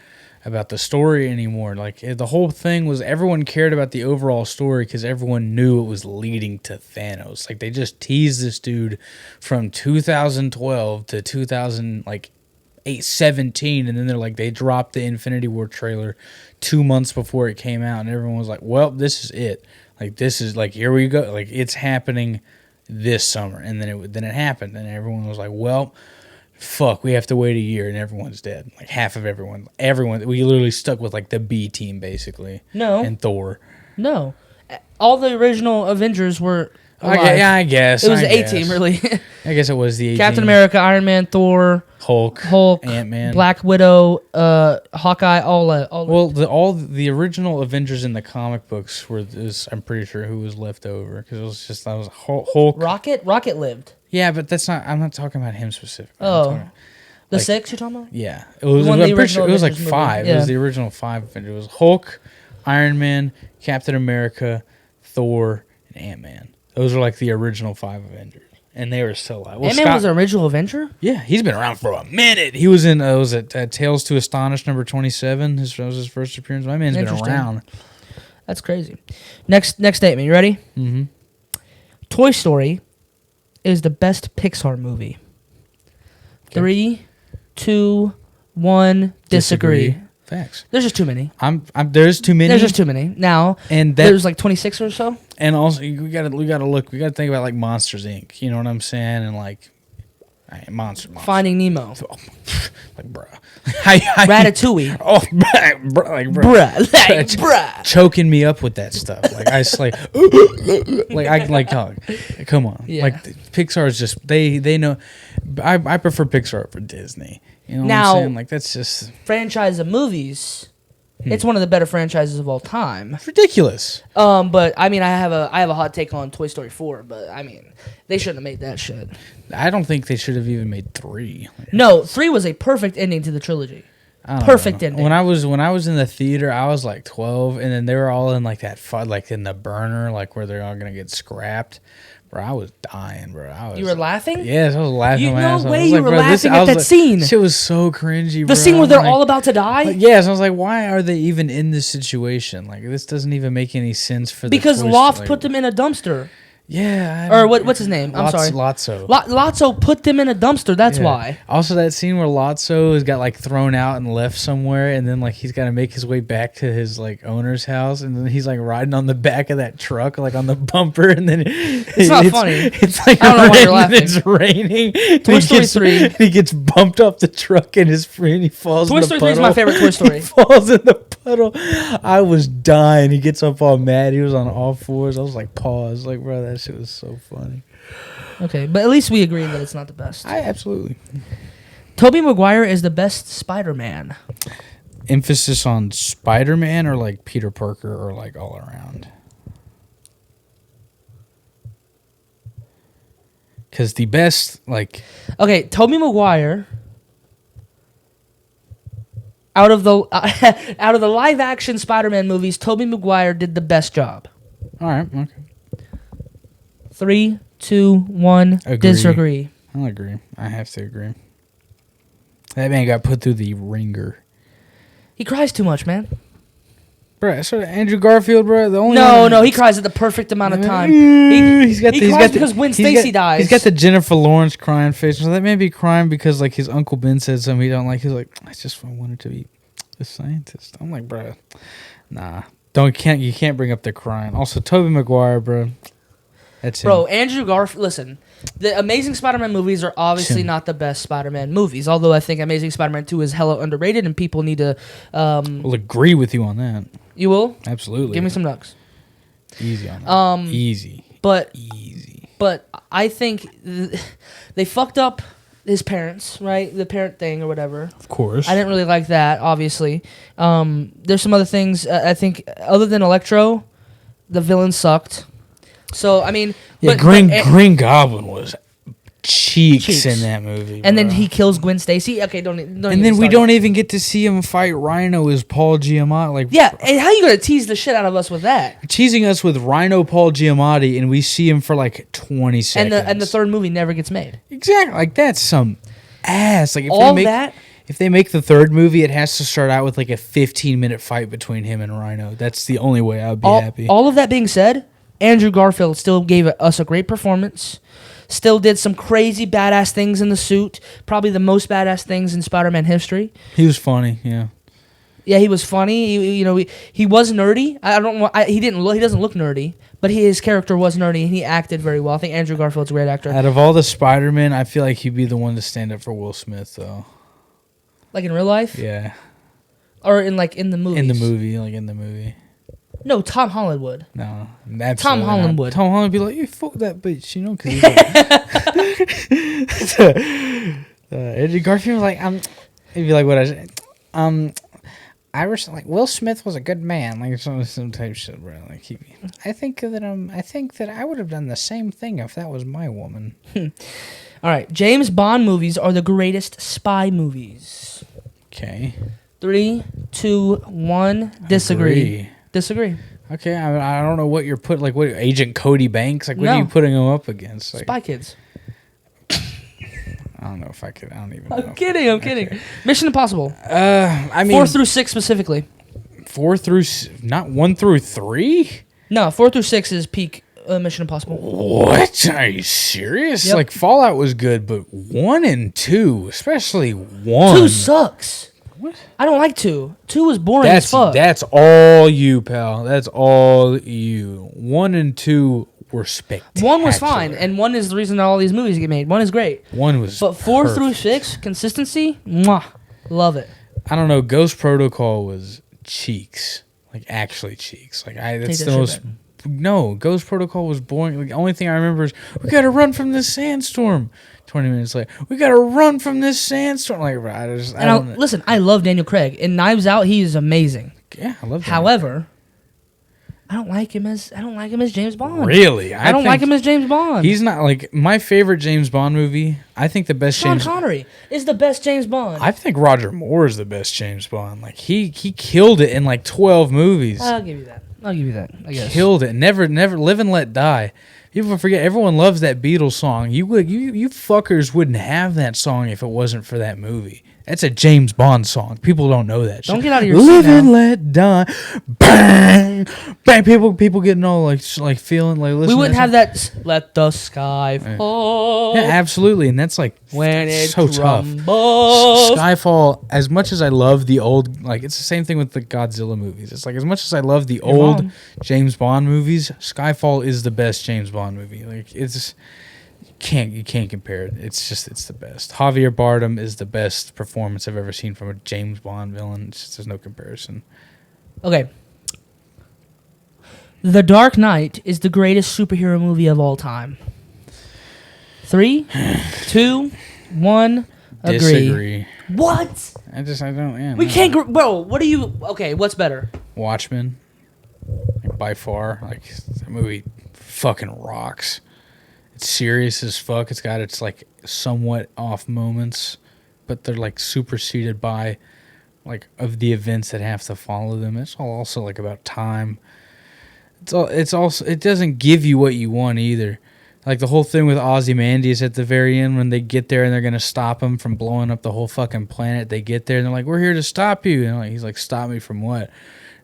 about the story anymore. Like, the whole thing was everyone cared about the overall story because everyone knew it was leading to Thanos. Like, they just teased this dude from 2012 to 2017, and then they're like, they dropped the Infinity War trailer 2 months before it came out, and everyone was like, well, this is it. Like, this is, like, here we go. Like, it's happening this summer. And then it happened, and everyone was like, well, fuck, we have to wait a year and everyone's dead. Like, half of everyone, we literally stuck with like the B team basically. No. And Thor. No. All the original Avengers were alive. I guess. It was the A team, really. I guess it was the A team. Captain America, Iron Man, Thor, Hulk, Ant-Man, Black Widow, Hawkeye, all the original Avengers in the comic books I'm pretty sure who was left over because that was Hulk. Rocket lived. Yeah, but I'm not talking about him specifically. Oh. The 6 you're talking about? Yeah. It was like 5. Yeah. It was the original 5 Avengers. It was Hulk, Iron Man, Captain America, Thor, and Ant-Man. Those are like the original 5 Avengers. And they were still alive. Well, Ant-Man was an original Avenger? Yeah, he's been around for a minute. He was in Tales to Astonish number 27. That was his first appearance. My man's been around. That's crazy. Next statement. You ready? Mm-hmm. Toy Story is the best Pixar movie. Okay. 3, 2, 1. Disagree. Facts. There's just too many. There's too many. There's just too many. Now, and there's like 26 or so. And also, we gotta think about like Monsters Inc. You know what I'm saying? And like, Monster. Finding Nemo. Like, bruh. Ratatouille. Oh, bruh. Choking me up with that stuff. Like, I just come on. Yeah. Like, Pixar is just, they know. I prefer Pixar over Disney. You know what I'm saying? Like, that's just. Franchise of movies. It's one of the better franchises of all time. It's ridiculous. But I mean, I have a hot take on Toy Story 4. But I mean, they shouldn't have made that shit. I don't think they should have even made 3. No, 3 was a perfect ending to the trilogy. Perfect ending. When I was in the theater, I was like 12, and then they were all in like that like in the burner, like where they're all gonna get scrapped. Bro, I was dying, bro. You were laughing? Yes, I was laughing. No way you were laughing at that scene. Shit was so cringy, bro. The scene where they're all about to die? Yes, I was like, why are they even in this situation? Like, this doesn't even make any sense for because Loth put them in a dumpster. Yeah. Or what's his name? I'm sorry. Lotso. Lotso put them in a dumpster. That's why. Also, that scene where Lotso has got like thrown out and left somewhere, and then like he's got to make his way back to his like owner's house, and then he's like riding on the back of that truck, like on the bumper, and then it's not funny. It's like I don't know why you're laughing. It's raining. Toy Story 3. He gets bumped off the truck, and his friend he falls. Toy in the Story puddle. 3 is my favorite Toy Story. He falls in the puddle. I was dying. He gets up all mad. He was on all fours. I was like, pause. Like, bro, that shit was so funny. Okay, but at least we agree that it's not the best. Absolutely. Tobey Maguire is the best Spider-Man. Emphasis on Spider-Man or like Peter Parker or like all around? Because the best, like... Okay, Tobey Maguire... Out of the live-action Spider-Man movies, Tobey Maguire did the best job. All right, okay. 3, 2, 1. Disagree. I'll agree. I have to agree. That man got put through the ringer. He cries too much, man. Bro, so Andrew Garfield, bro. The only no, he cries at the perfect amount of time. He cries because Gwen Stacy dies. He's got the Jennifer Lawrence crying face. So that may be crying because like his Uncle Ben said something he don't like. He's like, I just wanted to be a scientist. I'm like, bro, nah. You can't bring up the crying. Also, Tobey Maguire, bro. That's bro, Andrew Garfield. Listen, the Amazing Spider-Man movies are obviously not the best Spider-Man movies. Although I think Amazing Spider-Man 2 is hella underrated, and people need to. Will agree with you on that. You will? Absolutely. Give me some nugs. Easy on that. Easy. But I think they fucked up his parents, right? The parent thing or whatever. Of course. I didn't really like that. Obviously, there's some other things. I think other than Electro, the villain sucked. So I mean, yeah, Green Goblin was cheeks in that movie, and then he kills Gwen Stacy. Okay, don't. And then we don't even get to see him fight Rhino as Paul Giamatti. Like, yeah, and how you gonna tease the shit out of us with that? You're teasing us with Rhino Paul Giamatti, and we see him for like 20 seconds. And the third movie never gets made. Exactly, like that's some ass. Like if if they make the third movie, it has to start out with like a 15-minute fight between him and Rhino. That's the only way I would be happy. All of that being said, Andrew Garfield still gave us a great performance. Still did some crazy badass things in the suit. Probably the most badass things in Spider-Man history. He was funny, yeah. Yeah, he was funny. He was nerdy. He doesn't look nerdy, but his character was nerdy and he acted very well. I think Andrew Garfield's a great actor. Out of all the Spider-Men, I feel like he'd be the one to stand up for Will Smith, though. Like in real life? Yeah. Or in the movies? In the movie. No, Tom Holland would. No, Tom Holland would. Tom Holland would be like, "You fuck that bitch," because he's like, Andrew Garfield was like, he'd be like, "What I said, I was like, Will Smith was a good man," like some type of shit, bro. Like, I think that I would have done the same thing if that was my woman. All right, James Bond movies are the greatest spy movies. Okay. 3, 2, 1. Disagree. Disagree. Okay, I don't know what you're putting, like, what, Agent Cody Banks? Like, what are you putting him up against? Like, Spy Kids. I don't know if I could, I don't even know. I'm kidding. Mission Impossible. I mean... 4 through 6 specifically. 4 through... Not 1 through 3? No, 4 through 6 is peak Mission Impossible. What? Are you serious? Yep. Like, Fallout was good, but 1 and 2, especially 1... 2 sucks. What? I don't like 2. 2 was boring as fuck. That's all you, pal. That's all you. 1 and 2 were spectacular. 1 was fine, and 1 is the reason that all these movies get made. 1 is great. 1 was But 4 perfect. through 6, consistency, mwah, love it. I don't know. Ghost Protocol was cheeks. Like, actually cheeks. Like, that's the most... No, Ghost Protocol was boring. Like, the only thing I remember is, we gotta run from this sandstorm. 20 minutes later, we gotta run from this sandstorm. Like, listen, I love Daniel Craig. In Knives Out, he is amazing. Yeah, I love that. However, I don't like him as James Bond. Really? I don't like him as James Bond. He's not like my favorite James Bond movie. I think the best Sean Connery is the best James Bond. I think Roger Moore is the best James Bond. Like he killed it in like 12 movies. I'll give you that. I guess. Killed it. Never Live and Let Die. People forget. Everyone loves that Beatles song. You fuckers wouldn't have that song if it wasn't for that movie. That's a James Bond song. People don't know that. Don't get out of your Live seat and now. Let Die. Bang, bang. People getting all like feeling like. We wouldn't have that. Let the sky fall. Yeah, absolutely, and that's like when it so tough. Skyfall. As much as I love the old, like it's the same thing with the Godzilla movies. It's like as much as I love the old James Bond movies, Skyfall is the best James Bond movie. Like it's. You can't compare it. It's the best. Javier Bardem is the best performance I've ever seen from a James Bond villain. There's no comparison. Okay. The Dark Knight is the greatest superhero movie of all time. 3, 2, 1. Agree. Disagree. What? I don't. Yeah, we can't. Bro, what do you? Okay, what's better? Watchmen. Like, by far, like that movie, fucking rocks. It's serious as fuck. It's got its like somewhat off moments, but they're like superseded by like of the events that have to follow them. It's all also like about time. It's also it doesn't give you what you want either. Like the whole thing with Ozymandias at the very end when they get there and they're gonna stop him from blowing up the whole fucking planet. They get there and they're like, "We're here to stop you." And he's like, "Stop me from what?"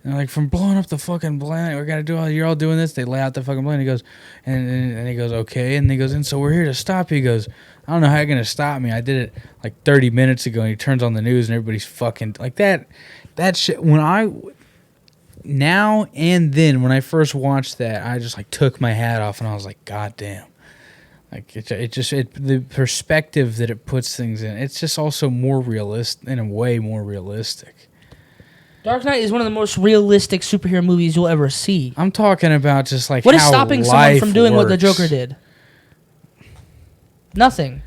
And they're like, "From blowing up the fucking planet. We gotta do all. You're all doing this." They lay out the fucking planet. He goes, and he goes, "Okay." And he goes, "And so we're here to stop you." He goes, "I don't know how you're gonna stop me. I did it like 30 minutes ago." And he turns on the news and everybody's fucking like that. That shit. Now and then when I first watched that, I just like took my hat off and I was like, "God damn." Like the perspective that it puts things in. It's just also more realistic in a way more realistic. Dark Knight is one of the most realistic superhero movies you'll ever see. I'm talking about just like what how is stopping someone from doing what the Joker did? Nothing.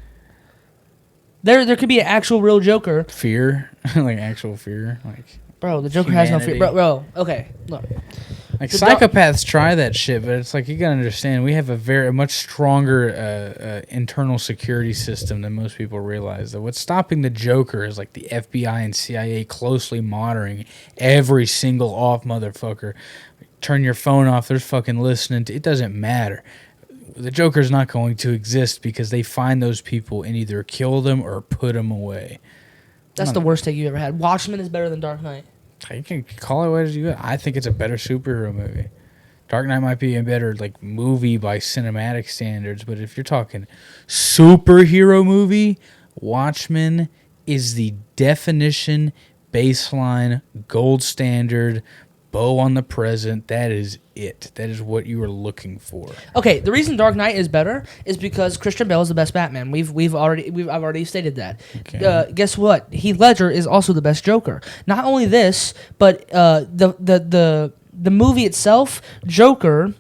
There could be an actual real Joker. Fear, like actual fear, like. Bro, the Joker has no fear. Bro, okay, look. Like psychopaths try that shit, but it's like you gotta understand we have a much stronger internal security system than most people realize. That what's stopping the Joker is like the FBI and CIA closely monitoring every single off motherfucker. Turn your phone off. They're fucking listening to. It doesn't matter. The Joker's not going to exist because they find those people and either kill them or put them away. That's the worst take you ever had. Watchmen is better than Dark Knight. You can call it what you want. I think it's a better superhero movie. Dark Knight might be a better like movie by cinematic standards, but if you're talking superhero movie, Watchmen is the definition, baseline, gold standard, bow on the present. That is it. That is what you are looking for. Okay, the reason Dark Knight is better is because Christian Bale is the best Batman. I've already stated that. Okay. Guess what? Heath Ledger is also the best Joker. Not only this, but the movie itself, Joker,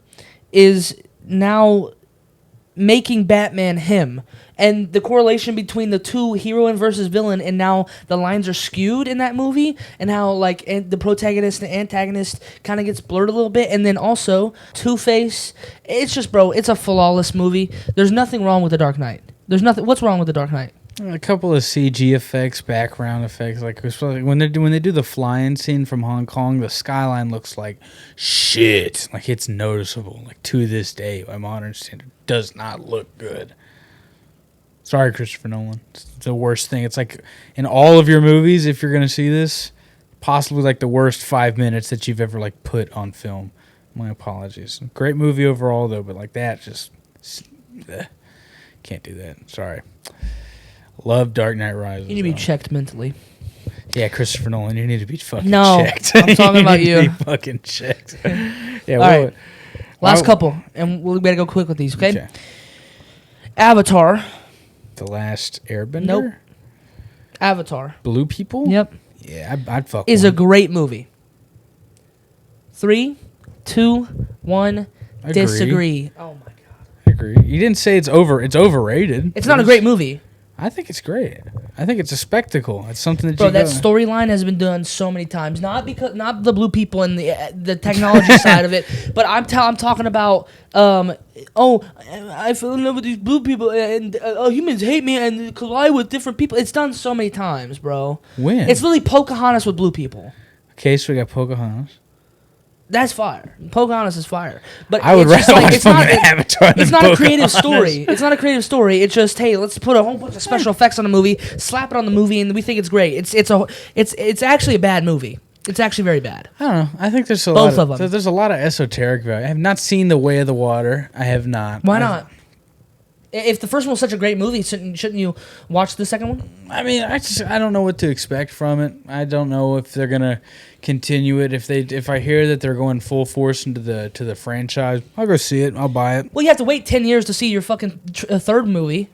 is now making Batman him. And the correlation between the two heroine versus villain, and now the lines are skewed in that movie, and how like the protagonist and antagonist kind of gets blurred a little bit, and then also Two-Face. It's just, bro, it's a flawless movie. There's nothing wrong with The Dark Knight. There's nothing. What's wrong with The Dark Knight? A couple of CG effects, background effects, like when they do the flying scene from Hong Kong, the skyline looks like shit. Like it's noticeable. Like to this day, by modern standard, does not look good. Sorry, Christopher Nolan. It's the worst thing. It's like in all of your movies, if you're gonna see this, possibly like the worst 5 minutes that you've ever like put on film. My apologies. Great movie overall though, but like that just can't do that. Sorry. Love Dark Knight Rises. You need to be checked mentally. Yeah, Christopher Nolan, you need to be fucking checked. I'm talking about you. Be fucking checked. Yeah. All right. Last couple, and we better go quick with these. Okay. Avatar. The Last Airbender? Nope. Avatar. Blue People? Yep. Yeah, I'd fuck is a great movie. 3, 2, 1. Disagree. Oh my god. I agree. You didn't say it's overrated. It's not a great movie. I think it's great. I think it's a spectacle. It's something that Bro, you that go. storyline has been done so many times. Not the blue people and the technology side of it, but I'm talking about I fell in love with these blue people and humans hate me and collide with different people. It's done so many times, bro. When? It's literally Pocahontas with blue people. Okay, so we got Pocahontas. That's fire. Pocahontas is fire. But I would it's just rather like, watch it's not fucking Avatar than it's not a creative Pocahontas. story. It's not a creative story. It's just, hey, let's put a whole bunch of special effects on a movie, slap it on the movie, and we think it's great. It's actually a bad movie. It's actually very bad. I don't know. I think there's Both of them. There's a lot of esoteric value. I have not seen The Way of the Water. I have not. Why not? If the first one was such a great movie, shouldn't you watch the second one? I mean, I don't know what to expect from it. I don't know if they're gonna continue it. If I hear that they're going full force into the franchise, I'll go see it. I'll buy it. Well, you have to wait 10 years to see your fucking third movie.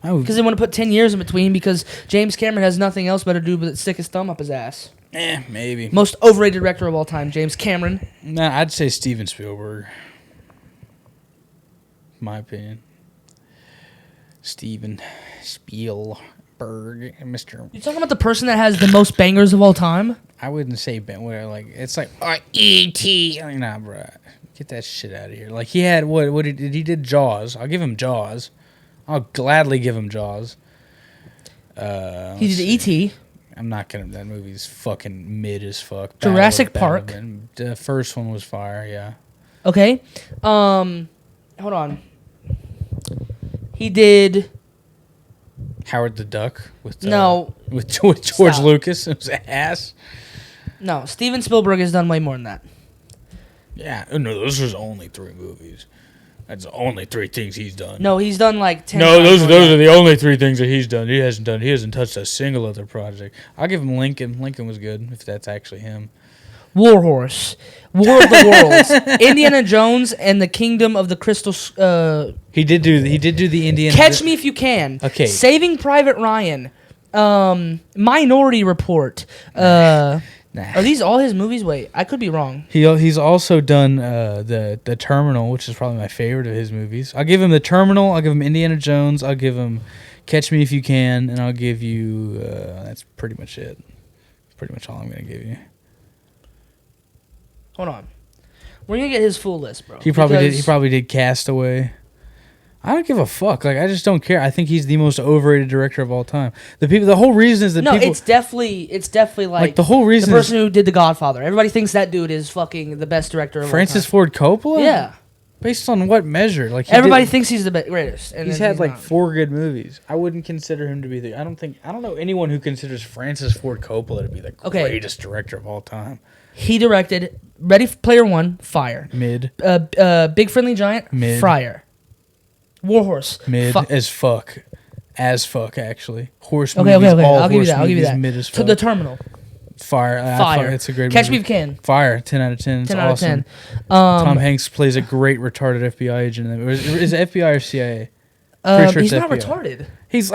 Because they want to put 10 years in between because James Cameron has nothing else better to do but stick his thumb up his ass. Maybe. Most overrated director of all time, James Cameron. Nah, I'd say Steven Spielberg. My opinion. Steven Spielberg, Mr. You talking about the person that has the most bangers of all time? I wouldn't say where like it's like E.T. Like, nah, bro, get that shit out of here. Like he had what he did Jaws. I'll give him Jaws. I'll gladly give him Jaws. He did E.T. I'm not gonna. That movie's fucking mid as fuck. Jurassic Park. The first one was fire. Yeah. Okay. Hold on. He did Howard the Duck with George Stop. Lucas. It was ass. No, Steven Spielberg has done way more than that. Yeah, no, those was only 3 movies. That's only 3 things he's done. No, he's done like 10. No, those are the only 3 things that he's done. He hasn't touched a single other project. I'll give him Lincoln. Lincoln was good if that's actually him. War Horse, War of the Worlds, Indiana Jones and the Kingdom of the Crystal. He did do the Indiana. Catch Me If You Can. Okay. Saving Private Ryan. Minority Report. Nah. Are these all his movies? Wait, I could be wrong. He's also done the Terminal, which is probably my favorite of his movies. I'll give him the Terminal. I'll give him Indiana Jones. I'll give him Catch Me If You Can, and I'll give you. That's pretty much it. Pretty much all I'm gonna give you. Hold on, we're gonna get his full list, bro. He probably did Castaway. I don't give a fuck. Like I just don't care. I think he's the most overrated director of all time. The whole reason is that no, people. it's definitely like the whole reason. The person who did The Godfather. Everybody thinks that dude is fucking the best director of all time. Francis Ford Coppola. Yeah. Based on what measure? Like everybody thinks he's the greatest. And he's had like 4 good movies. I wouldn't consider him to be the. I don't know anyone who considers Francis Ford Coppola to be the greatest director of all time. He directed Ready Player One, fire. Mid. Big Friendly Giant, mid. fire. War Horse, mid as fuck. As fuck, actually. Horse okay, movies. Okay. All I'll give you that. I'll give you that. Mid as fuck. To The Terminal. Fire. It's a great Catch movie. Me If You Can. Fire. 10 out of 10. It's 10 out awesome. of 10. Tom Hanks plays a great retarded FBI agent. Is it FBI or CIA? Sure he's not retarded. He's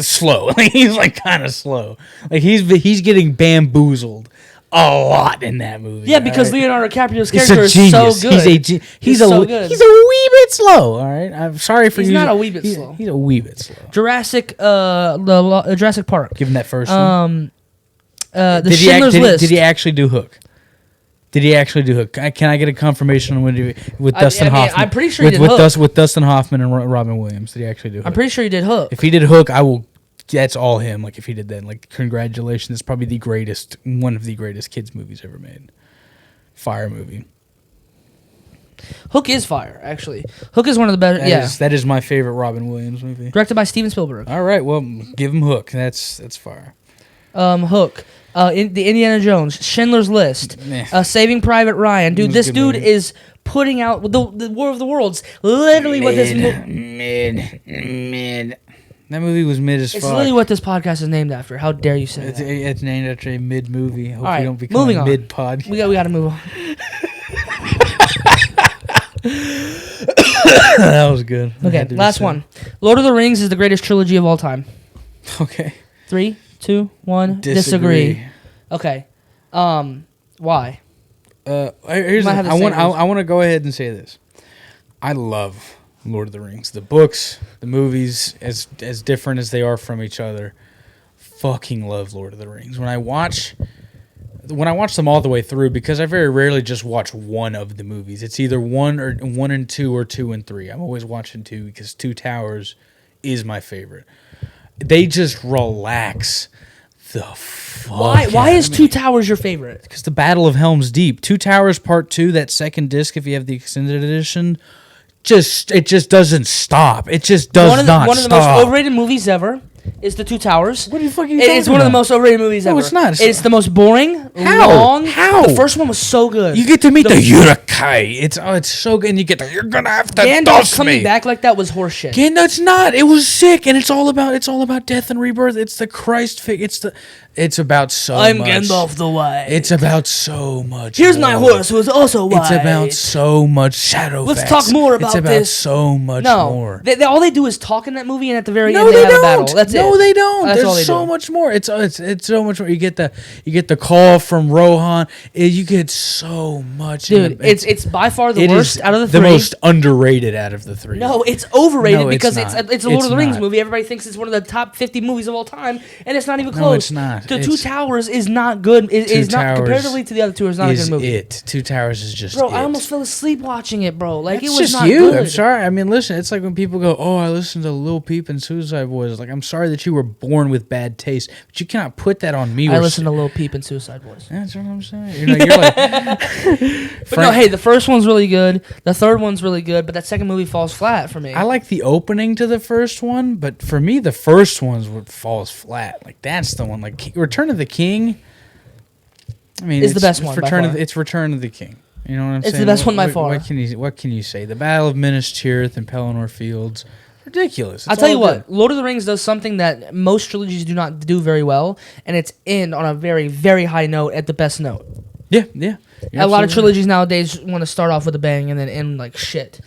slow. He's like kind of slow. Like he's getting bamboozled a lot in that movie. Yeah, because Leonardo DiCaprio's character is genius. so good. He's a wee bit slow. All right, I'm sorry for you. He's not a wee bit slow. He's a wee bit slow. Jurassic Park. Give him that first one. Schindler's List. Did he actually do Hook? Can I get a confirmation on when with Dustin Hoffman? I'm pretty sure he did Hook. With Dustin Hoffman and Robin Williams. Did he actually do Hook? I'm pretty sure he did Hook. If he did Hook, I will. That's all him. Like if he did that, like congratulations. It's probably one of the greatest kids movies ever made. Fire movie. Hook is fire, actually. Hook is one of the better. That is my favorite Robin Williams movie. Directed by Steven Spielberg. All right, well, give him Hook. That's fire. Hook. The Indiana Jones, Schindler's List, Saving Private Ryan. Dude, this dude is putting out the War of the Worlds. Literally what this mid. That movie was mid as fuck. It's literally what this podcast is named after. How dare you say that? It's named after a mid movie. Hope we don't become a mid pod. We got to move on. That was good. Okay, last one. Lord of the Rings is the greatest trilogy of all time. Okay. 3, 2, 1. Disagree. Okay. Why? I want to go ahead and say this. I love Lord of the Rings. The books, the movies, as different as they are from each other. Fucking love Lord of the Rings. When I watch them all the way through, because I very rarely just watch one of the movies. It's either 1 and 2 or 2 and 3. I'm always watching 2 because Two Towers is my favorite. They just relax the fuck. Why is Two Towers your favorite? Because the Battle of Helm's Deep, Two Towers Part 2, that second disc, if you have the extended edition, it just doesn't stop. It just does not stop. One of the most overrated movies ever is The Two Towers. What are you fucking talking It's one of the most overrated movies ever. No, it's not. It's the most boring, long. How? The first one was so good. You get to meet the Urukai. It's so good. And you get you're going to have to Gandalf dust coming me. back like that was horseshit. Gandalf's not. It was sick. And it's all about death and rebirth. It's the Christ figure. It's about so much. I'm Gandalf the White. It's about so much. Here's my horse, who is also white. It's about so much shadow. Let's talk more about this. It's about so much more. All they do is talk in that movie, and at the very end they have a battle. That's it. No, they don't. That's all There's they so do. much more. It's so much more. You get the call from Rohan. You get so much. Dude, it's by far the worst out of the three. The most underrated out of the three. No, it's overrated because it's it's a Lord of the Rings movie. Everybody thinks it's one of the top 50 movies of all time, and it's not even close. No, it's not. The Two Towers is not good. It's not comparatively to the other two. It's not a good movie. Two Towers is just. Bro, I almost fell asleep watching it, bro. Like, That's it was just not you. good. I'm sorry. I mean, listen. It's like when people go, "Oh, I listened to Lil Peep and Suicide Boys." Like, I'm sorry that you were born with bad taste, but you cannot put that on me. I listened to Lil Peep and Suicide Boys. That's what I'm saying. You're like. But no, hey, the first one's really good. The third one's really good, but that second movie falls flat for me. I like the opening to the first one, but for me, the first one's what falls flat. Like, that's the one. Like, Return of the King. I mean, it's the best one. It's Return of the King. You know what I'm saying? It's the best one by far. What can you say? The Battle of Minas Tirith and Pelennor Fields. Ridiculous. I'll tell you what, Lord of the Rings does something that most trilogies do not do very well, and it's end on a very, very high note at the best note. Yeah. A lot of trilogies nowadays want to start off with a bang and then end like shit.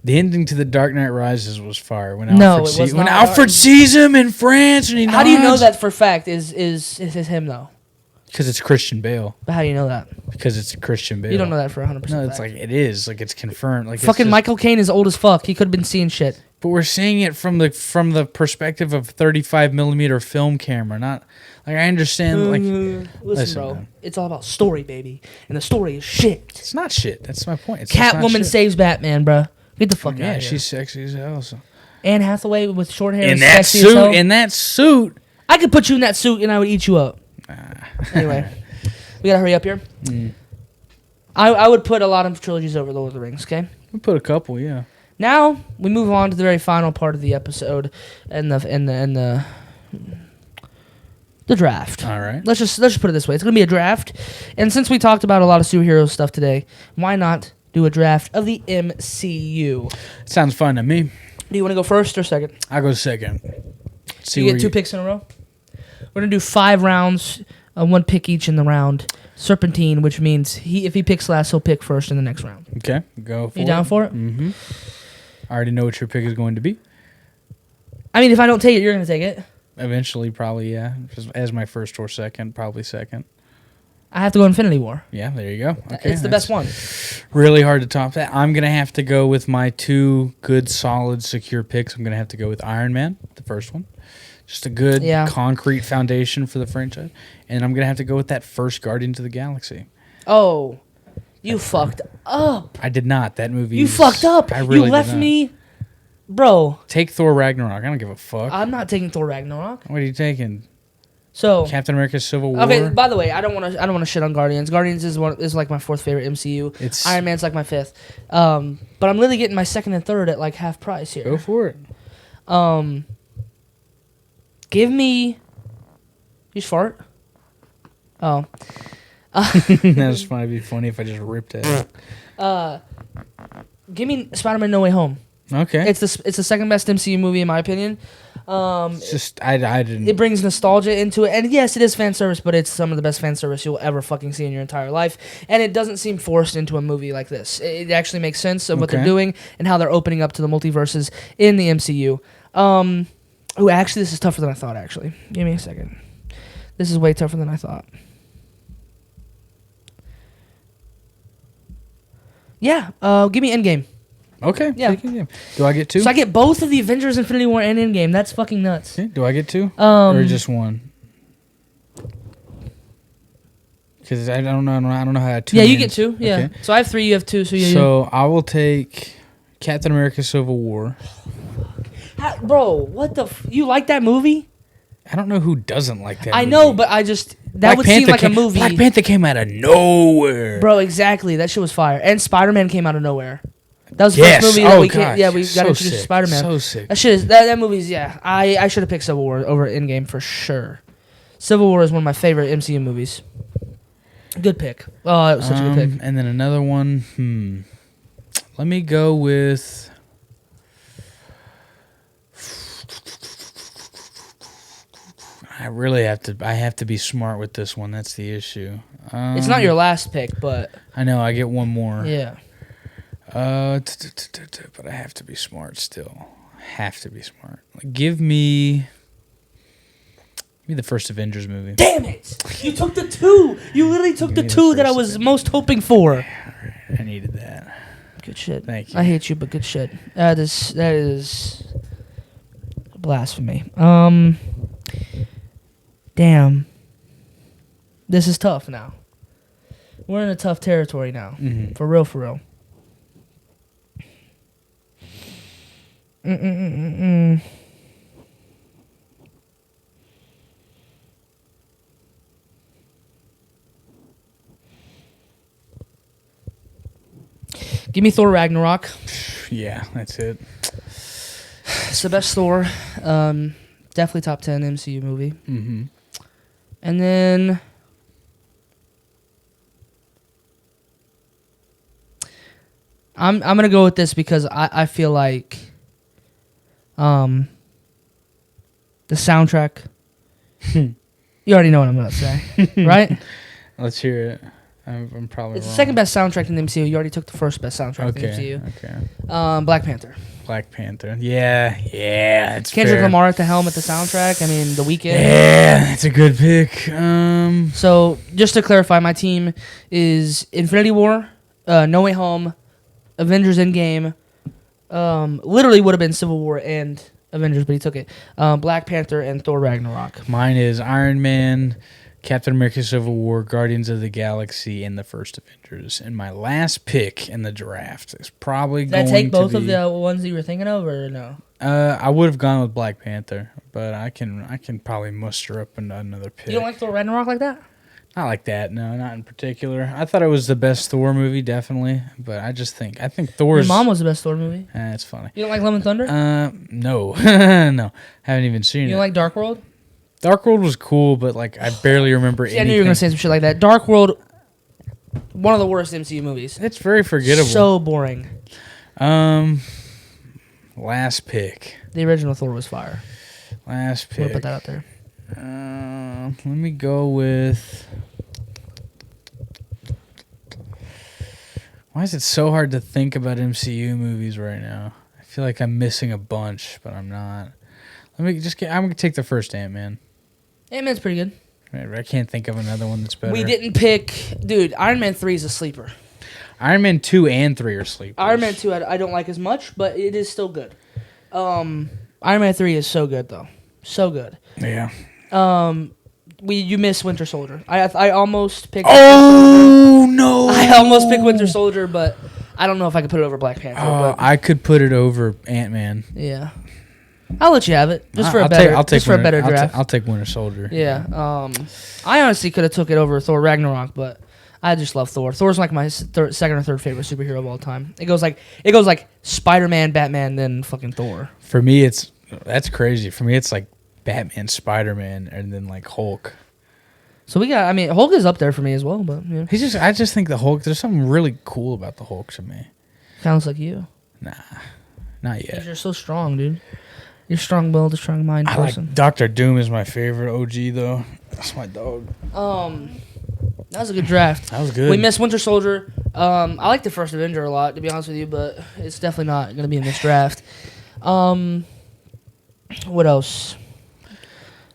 The ending to The Dark Knight Rises was fire. When Alfred sees him in France and he How do you know that for fact is him though? Because it's Christian Bale. But how do you know that? Because it's Christian Bale. You don't know that for 100%. No, it's like it is. Like, it's confirmed. Like, fucking Michael Caine is old as fuck. He could have been seeing shit. But we're seeing it from the perspective of 35mm film camera, not like I understand. Like, listen, bro, man. It's all about story, baby, and the story is shit. It's not shit. That's my point. Catwoman saves Batman, bro. Get the fuck out of here. Yeah, she's sexy as hell. So. Anne Hathaway with short hair in that sexy as hell. In that suit, I could put you in that suit and I would eat you up. Anyway, we gotta hurry up here. I would put a lot of trilogies over Lord of the Rings. Okay, we put a couple, yeah. Now we move on to the very final part of the episode and the draft. All right. Let's just put it this way. It's gonna be a draft, and since we talked about a lot of superhero stuff today, why not do a draft of the MCU? Sounds fun to me. Do you want to go first or second? I'll go second. You get 2 picks in a row. We're gonna do 5 rounds, 1 pick each in the round. Serpentine, which means if he picks last, he'll pick first in the next round. Okay, go for it. You down for it? Mm-hmm. I already know what your pick is going to be. I mean, if I don't take it, you're going to take it. Eventually, probably, yeah. As my first or second, probably second. I have to go Infinity War. Yeah, there you go. Okay, it's the best one. Really hard to top that. I'm going to have to go with my 2 good, solid, secure picks. I'm going to have to go with Iron Man, the first one. Just a good, concrete foundation for the franchise. And I'm going to have to go with that first Guardians of the Galaxy. Oh, you fucked up. I did not. That movie. You fucked up. I really you left me. Bro. Take Thor Ragnarok. I don't give a fuck. I'm not taking Thor Ragnarok. What are you taking? So Captain America Civil War. Okay, by the way, I don't want to shit on Guardians. Guardians is like my 4th favorite MCU. Iron Man's like my 5th. But I'm literally getting my 2nd and 3rd at like half price here. Go for it. Give me. You fart? Oh. That might be funny if I just ripped it. Give me Spider-Man No Way Home. Okay. It's the second best MCU movie in my opinion. It's just I didn't. It brings nostalgia into it, and yes, it is fan service, but it's some of the best fan service you'll ever fucking see in your entire life. And it doesn't seem forced into a movie like this. It actually makes sense of what they're doing and how they're opening up to the multiverses in the MCU. Oh, actually, this is tougher than I thought. Actually, give me a second. This is way tougher than I thought. Yeah, give me Endgame. Okay. Yeah. Do I get 2? So I get both of the Avengers: Infinity War and Endgame. That's fucking nuts. Okay. Do I get 2? Or just 1? Because I don't know. I don't know how I have 2. Yeah, you get 2. Yeah. Okay. So I have 3. You have 2. So I will take Captain America: Civil War. Bro, what the? You like that movie? I don't know who doesn't like that movie. I know, but I just... That would seem like a movie. Black Panther came out of nowhere. Bro, exactly. That shit was fire. And Spider-Man came out of nowhere. That was the first movie that we got introduced to Spider-Man. So sick. That shit is... That movie's... Yeah. I should have picked Civil War over Endgame for sure. Civil War is one of my favorite MCU movies. Good pick. Oh, that was such a good pick. And then another one. Let me go with... I have to be smart with this one. That's the issue. It's not your last pick, but... I know, I get one more. Yeah. But I have to be smart still. Have to be smart. Give me the first Avengers movie. Damn it! You took the 2! You literally took the 2 that I was most hoping for. I needed that. Good shit. Thank you. I hate you, but good shit. That is blasphemy. Damn. This is tough now. We're in a tough territory now. Mm-hmm. For real, for real. Mm-mm-mm-mm. Give me Thor Ragnarok. Yeah, that's it. It's the best Thor. Definitely top 10 MCU movie. Mm-hmm. And then I'm gonna go with this because I feel like the soundtrack. You already know what I'm gonna say, right? Let's hear it. I'm probably It's wrong. the second best soundtrack in the MCU. You already took the first best soundtrack in the MCU. Okay. Black Panther. Black Panther. Yeah, it's Kendrick fair. Lamar at the helm at the soundtrack. I mean, The Weeknd. Yeah, it's a good pick. So, just to clarify, my team is Infinity War, No Way Home, Avengers Endgame. Literally would have been Civil War and Avengers, but he took it. Black Panther and Thor Ragnarok. Mine is Iron Man, Captain America: Civil War, Guardians of the Galaxy, and the first Avengers. And my last pick in the draft is probably Did going to I take both be, of the ones that you were thinking of, or no? I would have gone with Black Panther, but I can probably muster up another pick. You don't like Thor Ragnarok like that? Not like that, no, not in particular. I thought it was the best Thor movie, definitely, but I think Thor's... Your mom was the best Thor movie. It's funny. You don't like Love and Thunder? No. No, haven't even seen it. You don't like Dark World? Dark World was cool, but like I barely remember anything. I knew you were going to say some shit like that. Dark World, one of the worst MCU movies. It's very forgettable. So boring. Last pick. The original Thor was fire. Last pick. I'm going to put that out there. Let me go with... Why is it so hard to think about MCU movies right now? I feel like I'm missing a bunch, but I'm not. I'm going to take the first Ant-Man. Ant-Man's pretty good. I can't think of another one that's better. We didn't pick... Dude, Iron Man 3 is a sleeper. Iron Man 2 and 3 are sleepers. Iron Man 2 I don't like as much, but it is still good. Iron Man 3 is so good, though. So good. Yeah. You missed Winter Soldier. I almost picked... Oh, no! I almost picked Winter Soldier, but I don't know if I could put it over Black Panther. But I could put it over Ant-Man. yeah. I'll let you have it. Just for a better draft. I'll take Winter Soldier. Yeah. I honestly could have took it over Thor Ragnarok, but I just love Thor. Thor's like my second or third favorite superhero of all time. It goes like Spider-Man, Batman, then fucking Thor. For me, that's crazy. For me, it's like Batman, Spider-Man, and then like Hulk. So Hulk is up there for me as well, but yeah. I just think the Hulk. There's something really cool about the Hulk to me. Kind of looks like you. Nah, not yet. You're so strong, dude. You're strong-willed, strong-minded person. Like Dr. Doom is my favorite OG though. That's my dog. That was a good draft. That was good. We missed Winter Soldier. I like the first Avenger a lot, to be honest with you, but it's definitely not going to be in this draft. What else?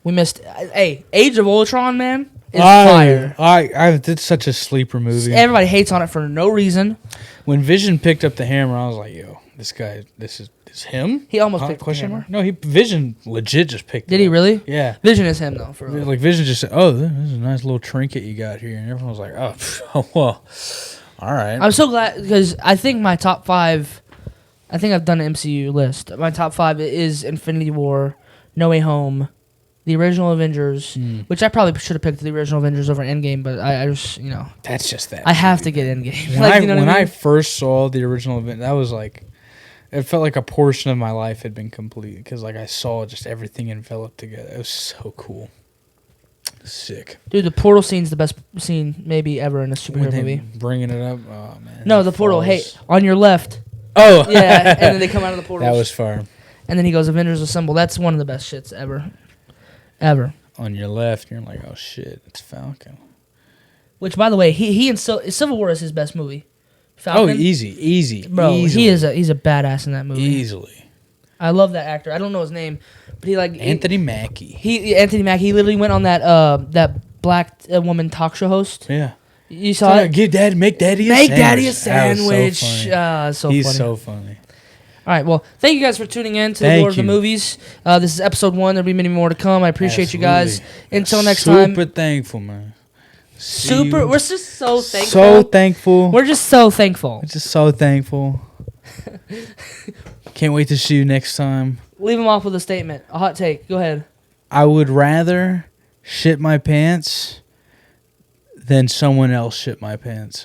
We missed. Age of Ultron, man, is fire. It's such a sleeper movie. Everybody hates on it for no reason. When Vision picked up the hammer, I was like, yo, this guy, this is him. He almost picked question the mark. No, Vision legit just picked. Did he really? Yeah. Vision is him though. For real. Like Vision just said, "Oh, this is a nice little trinket you got here," and everyone was like, "Oh, well, all right." I'm so glad because I think my top 5. I think I've done an MCU list. My top 5 is Infinity War, No Way Home, the original Avengers, which I probably should have picked the original Avengers over Endgame, but I just, That's just that. I have to get Endgame. When I first saw the original event, that was like, it felt like a portion of my life had been complete because like I saw just everything enveloped together. It was so cool. Sick. Dude, the portal scene's the best scene maybe ever in a superhero movie. Bringing it up, oh man. No, the portal. Hey, on your left. Oh yeah, and then they come out of the portal. That was far. And then he goes, Avengers Assemble. That's one of the best shits ever. On your left, you're like, oh shit, it's Falcon. Which, by the way, he in Civil War is his best movie. Falcon. Oh, easy, bro. Easily. He's a badass in that movie. Easily. I love that actor. I don't know his name, but Anthony Mackie. Anthony Mackie. He literally went on that black woman talk show host. Yeah. You saw it? Make daddy a sandwich. So He's funny. so funny. All right, well, thank you guys for tuning in to the Lord of the Movies. This is episode 1. There'll be many more to come. I appreciate you guys. Until next time. Super thankful, man. We're just so thankful. So thankful. We're just so thankful. We're just so thankful. Can't wait to see you next time. Leave them off with a statement. A hot take. Go ahead. I would rather shit my pants than someone else shit my pants.